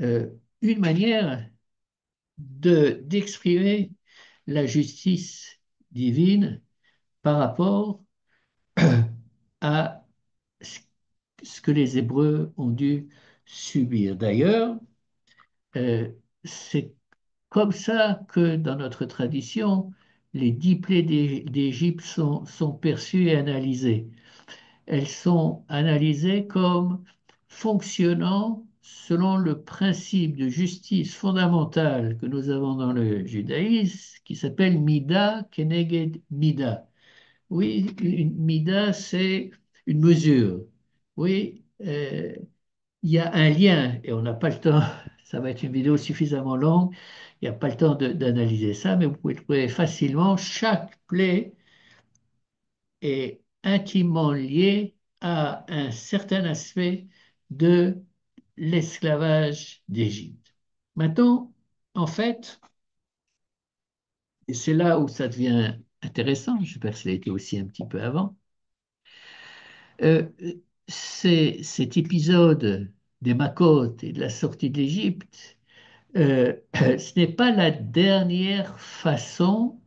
euh, une manière d'exprimer la justice divine par rapport à ce que les Hébreux ont dû subir. D'ailleurs, euh, c'est comme ça que dans notre tradition, les 10 plaies d'Égypte sont perçues et analysées. Elles sont analysées comme fonctionnant selon le principe de justice fondamentale que nous avons dans le judaïsme, qui s'appelle Mida Keneged Mida. Oui, une Mida, c'est une mesure. Oui, il y a un lien, et on n'a pas le temps, ça va être une vidéo suffisamment longue, il n'y a pas le temps d'analyser ça, mais vous pouvez trouver facilement, chaque plaie est intimement liée à un certain aspect de l'esclavage d'Égypte. Maintenant, en fait, et c'est là où ça devient intéressant, je sais pas si ça a été aussi un petit peu avant, euh, cet épisode des Makot et de la sortie d'Égypte, ce n'est pas la dernière façon,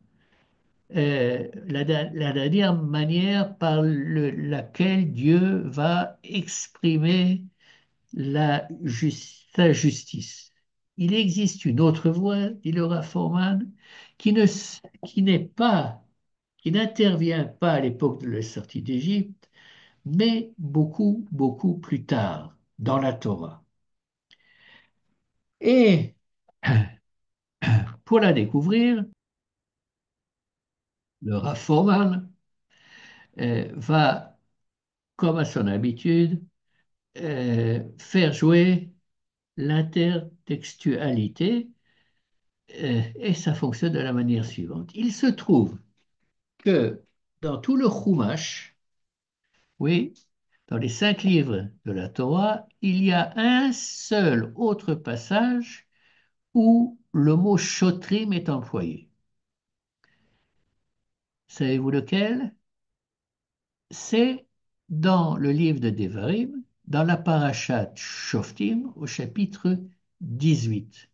la dernière manière par laquelle Dieu va exprimer sa justice. Il existe une autre voie, dit Laura Forman, qui ne, qui n'est pas, qui n'intervient pas à l'époque de la sortie d'Égypte, mais beaucoup, beaucoup plus tard, dans la Torah. Et pour la découvrir, le Rav Forman va, comme à son habitude, faire jouer l'intertextualité et ça fonctionne de la manière suivante. Il se trouve que dans tout le Chumash, oui, Dans les 5 livres de la Torah, il y a un seul autre passage où le mot shotrim est employé. Savez-vous lequel? C'est dans le livre de Devarim, dans la parashat Shoftim, au chapitre 18.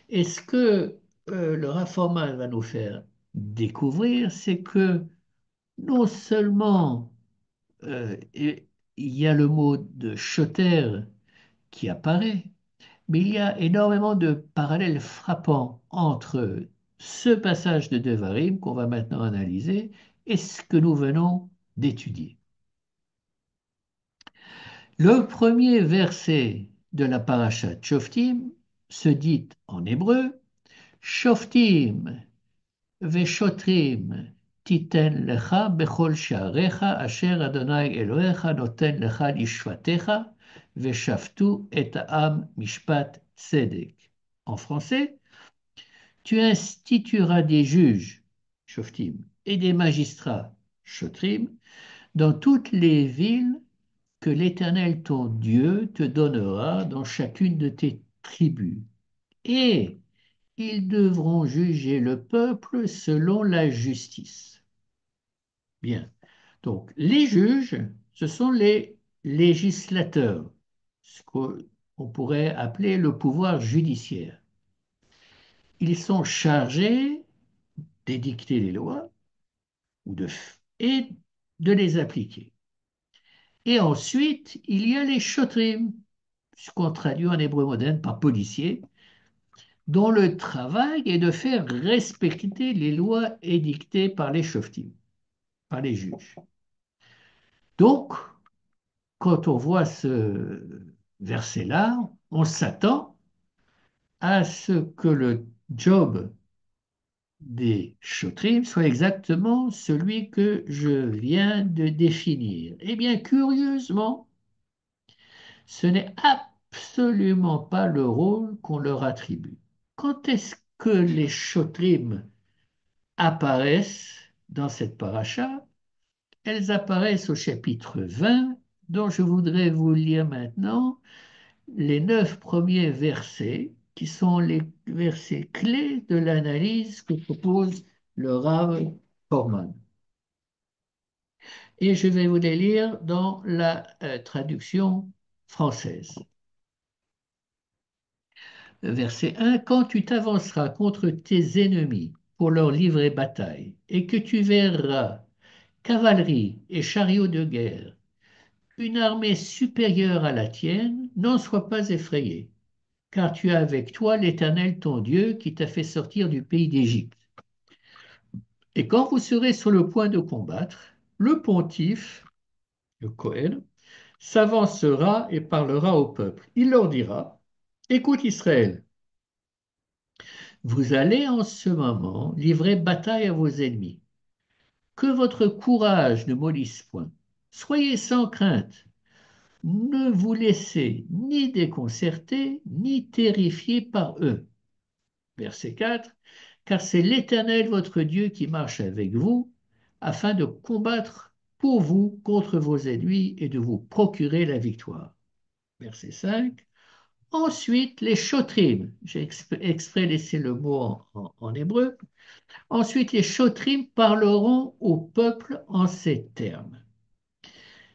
Et ce que le Rafforman va nous faire découvrir, c'est que non seulement il y a le mot de shoter qui apparaît, mais il y a énormément de parallèles frappants entre ce passage de Devarim qu'on va maintenant analyser et ce que nous venons d'étudier. Le premier verset de la parashat Shoftim se dit en hébreu Shoftim veshotrim titen lecha bechol sha'arecha asher Adonai Elohecha noten lecha lishvatecha veshaftu et ha'am mishpat tzedek. En français, tu institueras des juges, shoftim, et des magistrats, shotrim, dans toutes les villes que l'Éternel ton Dieu te donnera dans chacune de tes tribus. Et ils devront juger le peuple selon la justice. Bien. Donc, les juges, ce sont les législateurs, ce qu'on pourrait appeler le pouvoir judiciaire. Ils sont chargés d'édicter les lois et de les appliquer. Et ensuite, il y a les shotrim, ce qu'on traduit en hébreu moderne par policiers, dont le travail est de faire respecter les lois édictées par les shoftim, par les juges. Donc, quand on voit ce verset-là, on s'attend à ce que le job des shotrim soit exactement celui que je viens de définir. Eh bien, curieusement, ce n'est absolument pas le rôle qu'on leur attribue. Quand est-ce que les shotrim apparaissent dans cette paracha? Elles apparaissent au chapitre 20, dont je voudrais vous lire maintenant les 9 premiers versets, qui sont les versets clés de l'analyse que propose le Rav Korman. Et je vais vous les lire dans la traduction française. Verset 1, quand tu t'avanceras contre tes ennemis pour leur livrer bataille, et que tu verras cavalerie et chariots de guerre, une armée supérieure à la tienne, n'en sois pas effrayé, car tu as avec toi l'Éternel ton Dieu qui t'a fait sortir du pays d'Égypte. Et quand vous serez sur le point de combattre, le pontife, le Cohen, s'avancera et parlera au peuple. Il leur dira, écoute Israël, vous allez en ce moment livrer bataille à vos ennemis. Que votre courage ne mollisse point. Soyez sans crainte. Ne vous laissez ni déconcerter, ni terrifier par eux. Verset 4. Car c'est l'Éternel votre Dieu qui marche avec vous, afin de combattre pour vous contre vos ennemis et de vous procurer la victoire. Verset 5. Ensuite, les chotrim, j'ai exprès laissé le mot en hébreu, ensuite les chotrim parleront au peuple en ces termes.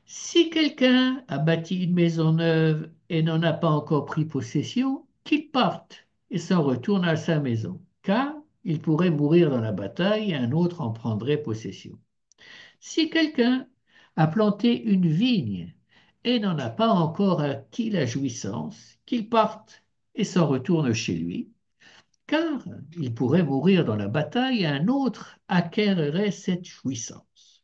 Si quelqu'un a bâti une maison neuve et n'en a pas encore pris possession, qu'il parte et s'en retourne à sa maison, car il pourrait mourir dans la bataille et un autre en prendrait possession. Si quelqu'un a planté une vigne et n'en a pas encore acquis la jouissance, qu'il parte et s'en retourne chez lui, car il pourrait mourir dans la bataille et un autre acquerrait cette jouissance.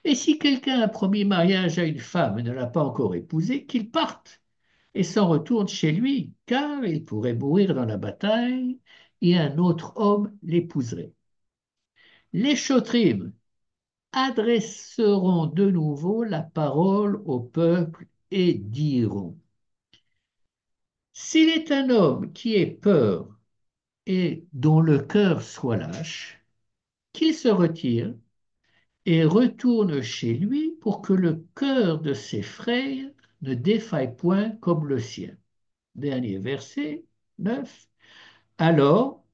Et si quelqu'un a promis mariage à une femme et ne l'a pas encore épousée, qu'il parte et s'en retourne chez lui, car il pourrait mourir dans la bataille et un autre homme l'épouserait. Les chotrim adresseront de nouveau la parole au peuple et diront, s'il est un homme qui ait peur et dont le cœur soit lâche, qu'il se retire et retourne chez lui pour que le cœur de ses frères ne défaille point comme le sien. Dernier verset 9. Alors,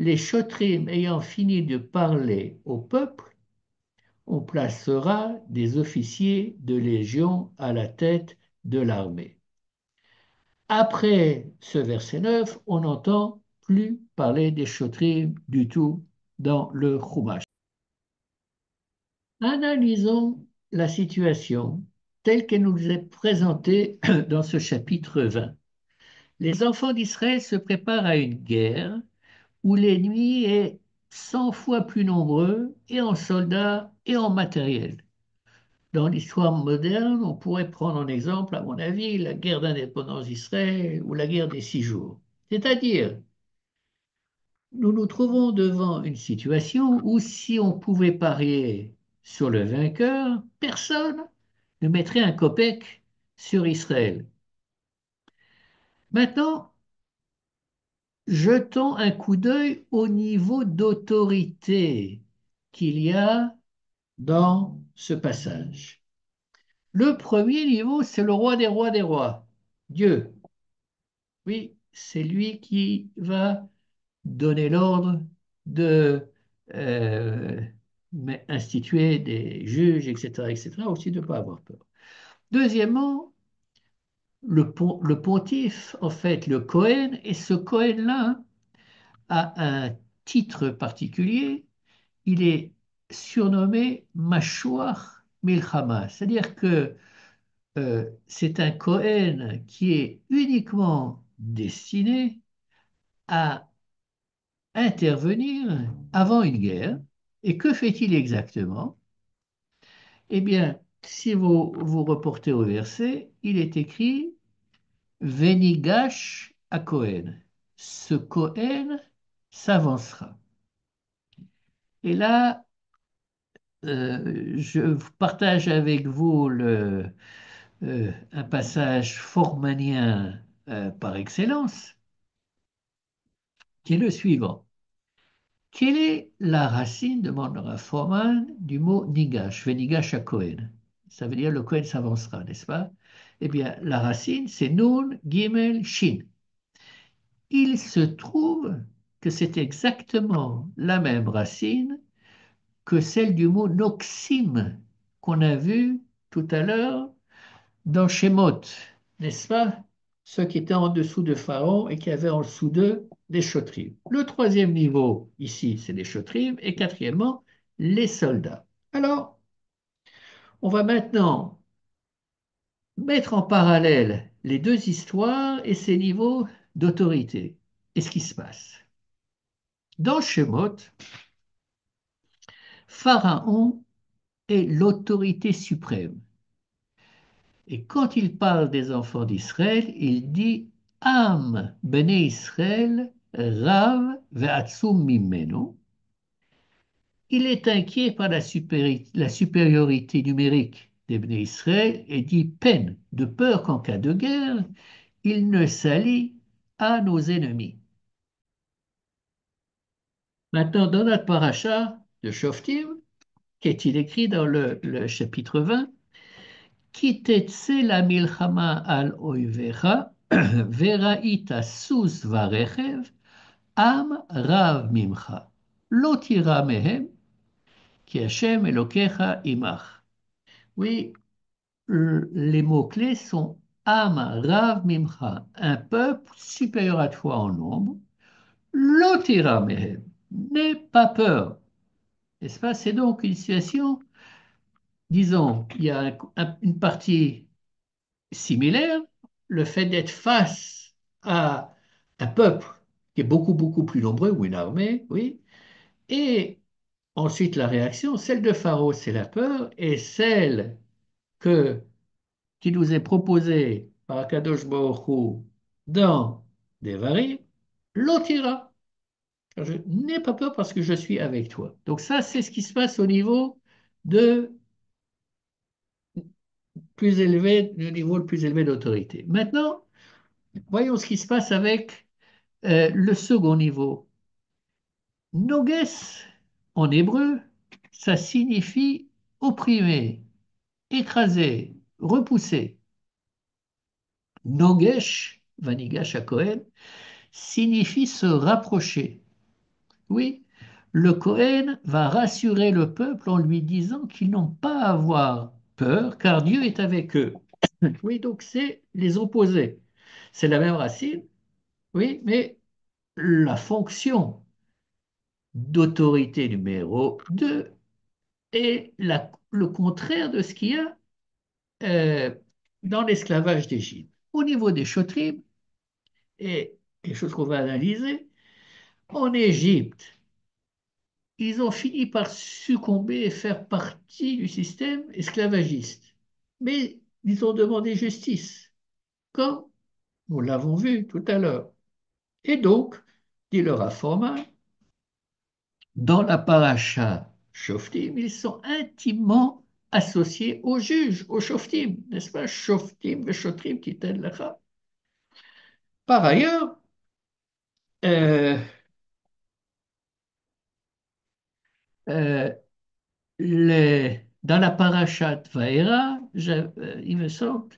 les Chotrim ayant fini de parler au peuple, on placera des officiers de légion à la tête de l'armée. Après ce verset 9, on n'entend plus parler des Chotrim du tout dans le Chumash. Analysons la situation telle qu'elle nous est présentée dans ce chapitre 20. Les enfants d'Israël se préparent à une guerre où l'ennemi est 100 fois plus nombreux et en soldats et en matériel. Dans l'histoire moderne, on pourrait prendre en exemple, à mon avis, la guerre d'indépendance d'Israël ou la guerre des 6 jours. C'est-à-dire, nous nous trouvons devant une situation où si on pouvait parier sur le vainqueur, personne ne mettrait un copec sur Israël. Maintenant, jetons un coup d'œil au niveau d'autorité qu'il y a dans ce passage. Le premier niveau, c'est le roi des rois des rois, Dieu. Oui, c'est lui qui va donner l'ordre de euh, instituer des juges, etc., etc., aussi de ne pas avoir peur. Deuxièmement, le pontife, en fait, le Cohen, et ce Cohen-là a un titre particulier, il est surnommé Mashouach Milchama, c'est-à-dire que c'est un Cohen qui est uniquement destiné à intervenir avant une guerre. Et que fait-il exactement? Eh bien, si vous vous reportez au verset, il est écrit Venigash à Cohen. Ce Cohen s'avancera. Et là, je partage avec vous un passage formanien par excellence, qui est le suivant. Quelle est la racine, demande le Forman, du mot nigash, venigash à Cohen? Ça veut dire le Cohen s'avancera, n'est-ce pas? Eh bien, la racine, c'est Nun, Gimel, Shin. Il se trouve que c'est exactement la même racine que celle du mot noxim qu'on a vu tout à l'heure dans Shemot, n'est-ce pas? Ceux qui étaient en dessous de Pharaon et qui avaient en dessous d'eux des chotrim. Le troisième niveau, ici, c'est les chotrim. Et quatrièmement, les soldats. Alors, on va maintenant mettre en parallèle les deux histoires et ces niveaux d'autorité. Et ce qui se passe. Dans Shemot, Pharaon est l'autorité suprême. Et quand il parle des enfants d'Israël, il dit Am bene Israël rav ve'atzum mimenu. Il est inquiet par la supériorité numérique des bene Israël et dit peine de peur qu'en cas de guerre, il ne s'allie à nos ennemis. Maintenant, dans notre paracha de Shoftim, qu'est-il écrit dans le chapitre 20, כי תצא למלחמה על אויביך, וראית סוס ורכב, עם רב ממך. לא תירא מהם, כי השם אלוקיך עמך. Oui, les mots-clés sont Am Rav Mimcha, un peuple supérieur à toi en nombre. Lotira Mehem, n'aie pas peur. N'est-ce pas? C'est donc une situation, disons, il y a une partie similaire, le fait d'être face à un peuple qui est beaucoup, beaucoup plus nombreux, ou une armée, oui, et ensuite la réaction, celle de Pharaon, c'est la peur, et celle que, qui nous est proposée par Kadosh Baruch Hu dans Devarim, l'otira. Je n'ai pas peur parce que je suis avec toi. Donc ça, c'est ce qui se passe au niveau de plus élevé, le niveau le plus élevé d'autorité. Maintenant, voyons ce qui se passe avec le second niveau. Noges, en hébreu, ça signifie opprimer, écraser, repousser. Nogesh, Vanigash à Cohen, signifie se rapprocher. Oui, le Cohen va rassurer le peuple en lui disant qu'ils n'ont pas à avoir peur, car Dieu est avec eux. Oui, donc c'est les opposés. C'est la même racine, oui, mais la fonction d'autorité numéro 2 est le contraire de ce qu'il y a euh, dans l'esclavage d'Égypte. Au niveau des Chotrim, et quelque chose qu'on va analyser, en Égypte, ils ont fini par succomber et faire partie du système esclavagiste. Mais ils ont demandé justice, comme nous l'avons vu tout à l'heure. Et donc, dit le Rafforma, dans la paracha Shoftim, ils sont intimement associés aux juges, aux Shoftim, n'est-ce pas? Shoftim et Shotrim, Titel Lecha. Par ailleurs, euh, euh, dans la parachat Vaera, il me semble,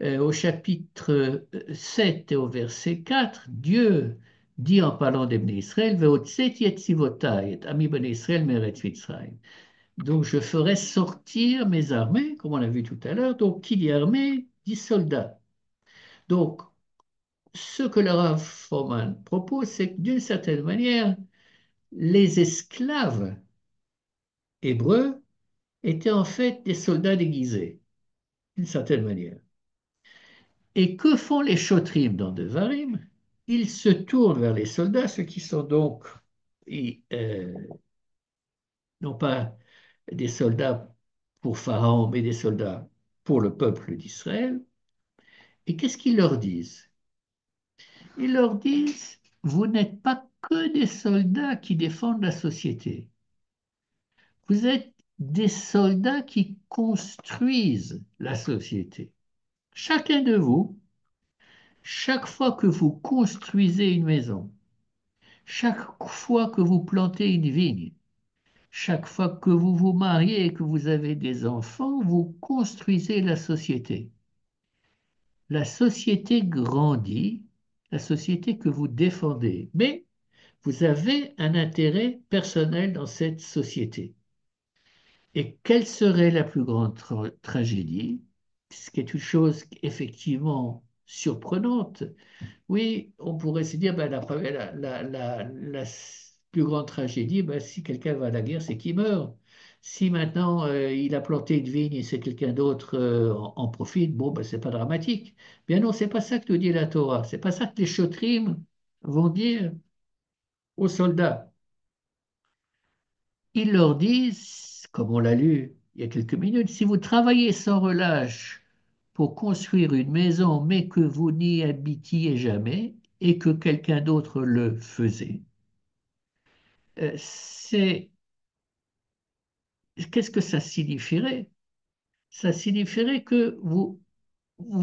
au chapitre 7 et au verset 4, Dieu dit en parlant des Bnei Israël, Ve'otzeti et tzivotay, et ami Bnei Israël meretz Mitzrayim. Donc je ferai sortir mes armées, comme on l'a vu tout à l'heure. Donc qui dit armée dit soldats. Donc ce que le Rav Foreman propose, c'est que d'une certaine manière, les esclaves hébreux étaient en fait des soldats déguisés, d'une certaine manière. Et que font les chotrim dans Devarim? Ils se tournent vers les soldats, ceux qui sont donc non pas des soldats pour Pharaon, mais des soldats pour le peuple d'Israël. Et qu'est-ce qu'ils leur disent? Ils leur disent, vous n'êtes pas que des soldats qui défendent la société. Vous êtes des soldats qui construisent la société. Chacun de vous, chaque fois que vous construisez une maison, chaque fois que vous plantez une vigne, chaque fois que vous vous mariez et que vous avez des enfants, vous construisez la société. La société grandit, la société que vous défendez, mais vous avez un intérêt personnel dans cette société. Et quelle serait la plus grande tragédie? Ce qui est une chose effectivement surprenante. Oui, on pourrait se dire, ben, la plus grande tragédie, ben, si quelqu'un va à la guerre, c'est qu'il meurt. Si maintenant il a planté une vigne et c'est quelqu'un d'autre en profite, bon, ben, c'est pas dramatique. Bien non, c'est pas ça que nous dit la Torah. C'est pas ça que les chotrim vont dire aux soldats. Ils leur disent, comme on l'a lu il y a quelques minutes, si vous travaillez sans relâche pour construire une maison, mais que vous n'y habitiez jamais et que quelqu'un d'autre le faisait, c'est qu'est-ce que ça signifierait? Ça signifierait que vous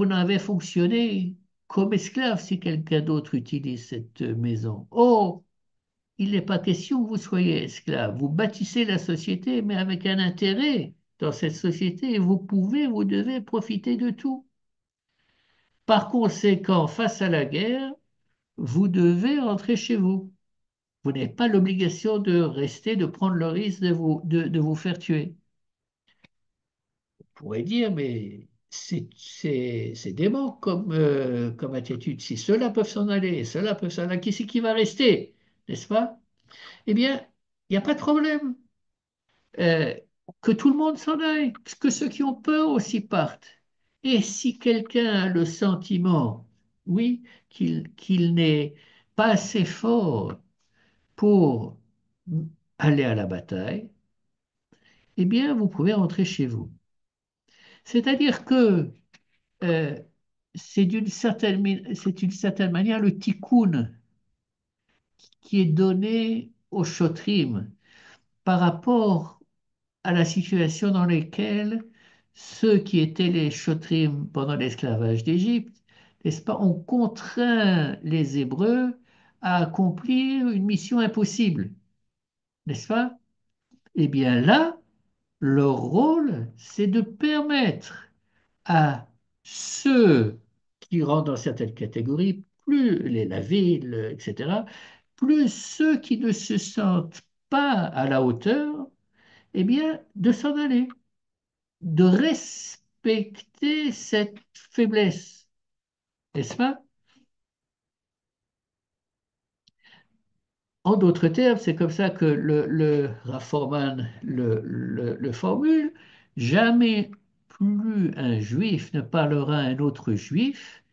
n'avez fonctionné comme esclave si quelqu'un d'autre utilise cette maison. Oh, il n'est pas question que vous soyez esclave. Vous bâtissez la société, mais avec un intérêt dans cette société, et vous devez profiter de tout. Par conséquent, face à la guerre, vous devez rentrer chez vous. Vous n'avez pas l'obligation de rester, de prendre le risque de vous faire tuer. On pourrait dire, mais c'est dément comme attitude. Si ceux-là peuvent s'en aller, ceux-là peuvent s'en aller, qui c'est qui va rester? N'est-ce pas? Eh bien, il n'y a pas de problème. euh, que tout le monde s'en aille, que ceux qui ont peur aussi partent. Et si quelqu'un a le sentiment, oui, qu'il n'est pas assez fort pour aller à la bataille, eh bien, vous pouvez rentrer chez vous. C'est-à-dire que euh, c'est d'une certaine manière le tikkun qui est donné au shotrim par rapport à la situation dans laquelle ceux qui étaient les chotrim pendant l'esclavage d'Égypte, n'est-ce pas, ont contraint les Hébreux à accomplir une mission impossible, n'est-ce pas? Eh bien là, Leur rôle, c'est de permettre à ceux qui rentrent dans certaines catégories, plus la ville, etc., plus ceux qui ne se sentent pas à la hauteur, eh bien, de s'en aller, de respecter cette faiblesse, n'est-ce pas? En d'autres termes, c'est comme ça que le Rafforman le formule. Jamais plus un juif ne parlera à un autre juif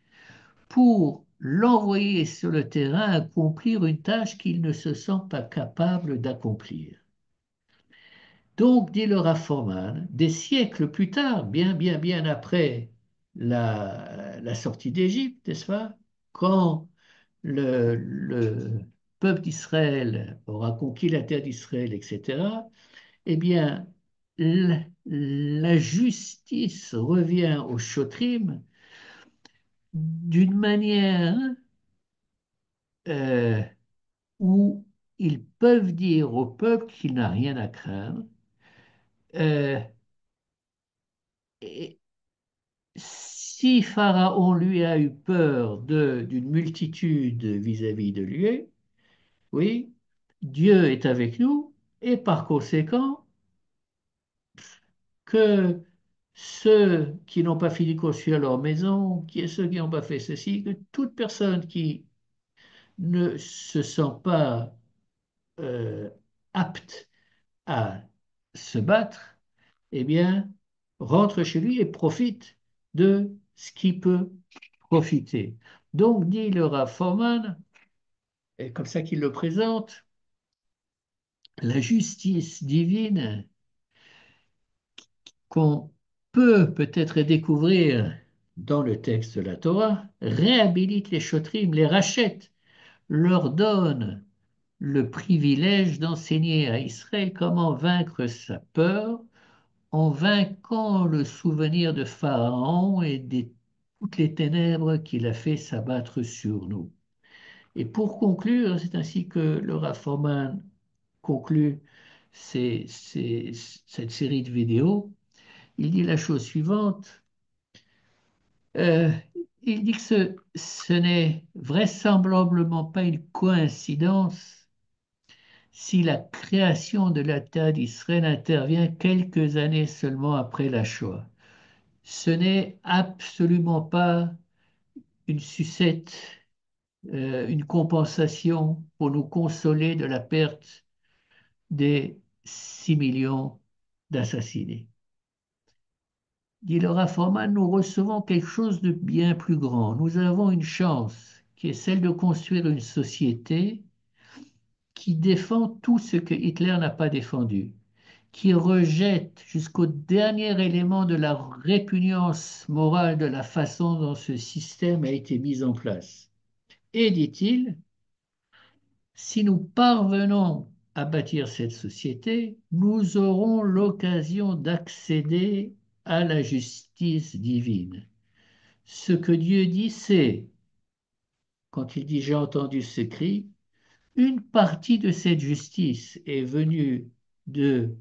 pour l'envoyer sur le terrain accomplir une tâche qu'il ne se sent pas capable d'accomplir. Donc, dit le Rafforman, des siècles plus tard, bien après la sortie d'Égypte, n'est-ce pas? Quand le peuple d'Israël aura conquis la terre d'Israël, etc., eh bien, la justice revient aux Chotrim d'une manière euh, où ils peuvent dire au peuple qu'il n'a rien à craindre. Euh, et si Pharaon lui a eu peur d'une multitude vis-à-vis de lui, oui, Dieu est avec nous et par conséquent que ceux qui n'ont pas fini de construire leur maison, ceux qui n'ont pas fait ceci, que toute personne qui ne se sent pas euh, apte à se battre, eh bien, rentre chez lui et profite de ce qui peut profiter. Donc, dit le Rav Foreman, et comme ça qu'il le présente, la justice divine qu'on peut peut-être découvrir dans le texte de la Torah réhabilite les chotrim, les rachète, leur donne le privilège d'enseigner à Israël comment vaincre sa peur en vainquant le souvenir de Pharaon et de toutes les ténèbres qu'il a fait s'abattre sur nous. Et pour conclure, c'est ainsi que le Rav Foreman conclut cette série de vidéos. Il dit la chose suivante. Euh, il dit que ce n'est vraisemblablement pas une coïncidence si la création de l'État d'Israël intervient quelques années seulement après la Shoah. Ce n'est absolument pas une sucette, une compensation pour nous consoler de la perte des 6 millions d'assassinés. Dit Laura Forman, nous recevons quelque chose de bien plus grand. Nous avons une chance qui est celle de construire une société qui défend tout ce que Hitler n'a pas défendu, qui rejette jusqu'au dernier élément de la répugnance morale de la façon dont ce système a été mis en place. Et, dit-il, si nous parvenons à bâtir cette société, nous aurons l'occasion d'accéder à la justice divine. Ce que Dieu dit, c'est, quand il dit j'ai entendu ce cri, une partie de cette justice est venue de,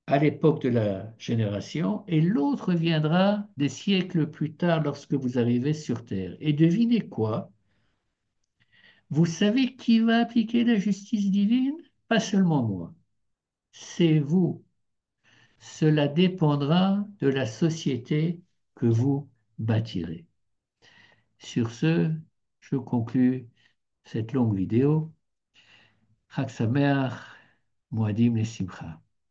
à l'époque de la génération et l'autre viendra des siècles plus tard lorsque vous arrivez sur Terre. Et devinez quoi? Vous savez qui va appliquer la justice divine? Pas seulement moi, c'est vous. Cela dépendra de la société que vous bâtirez. Sur ce, je conclus cette longue vidéo. Chag Sameach, Moadim Lesimcha.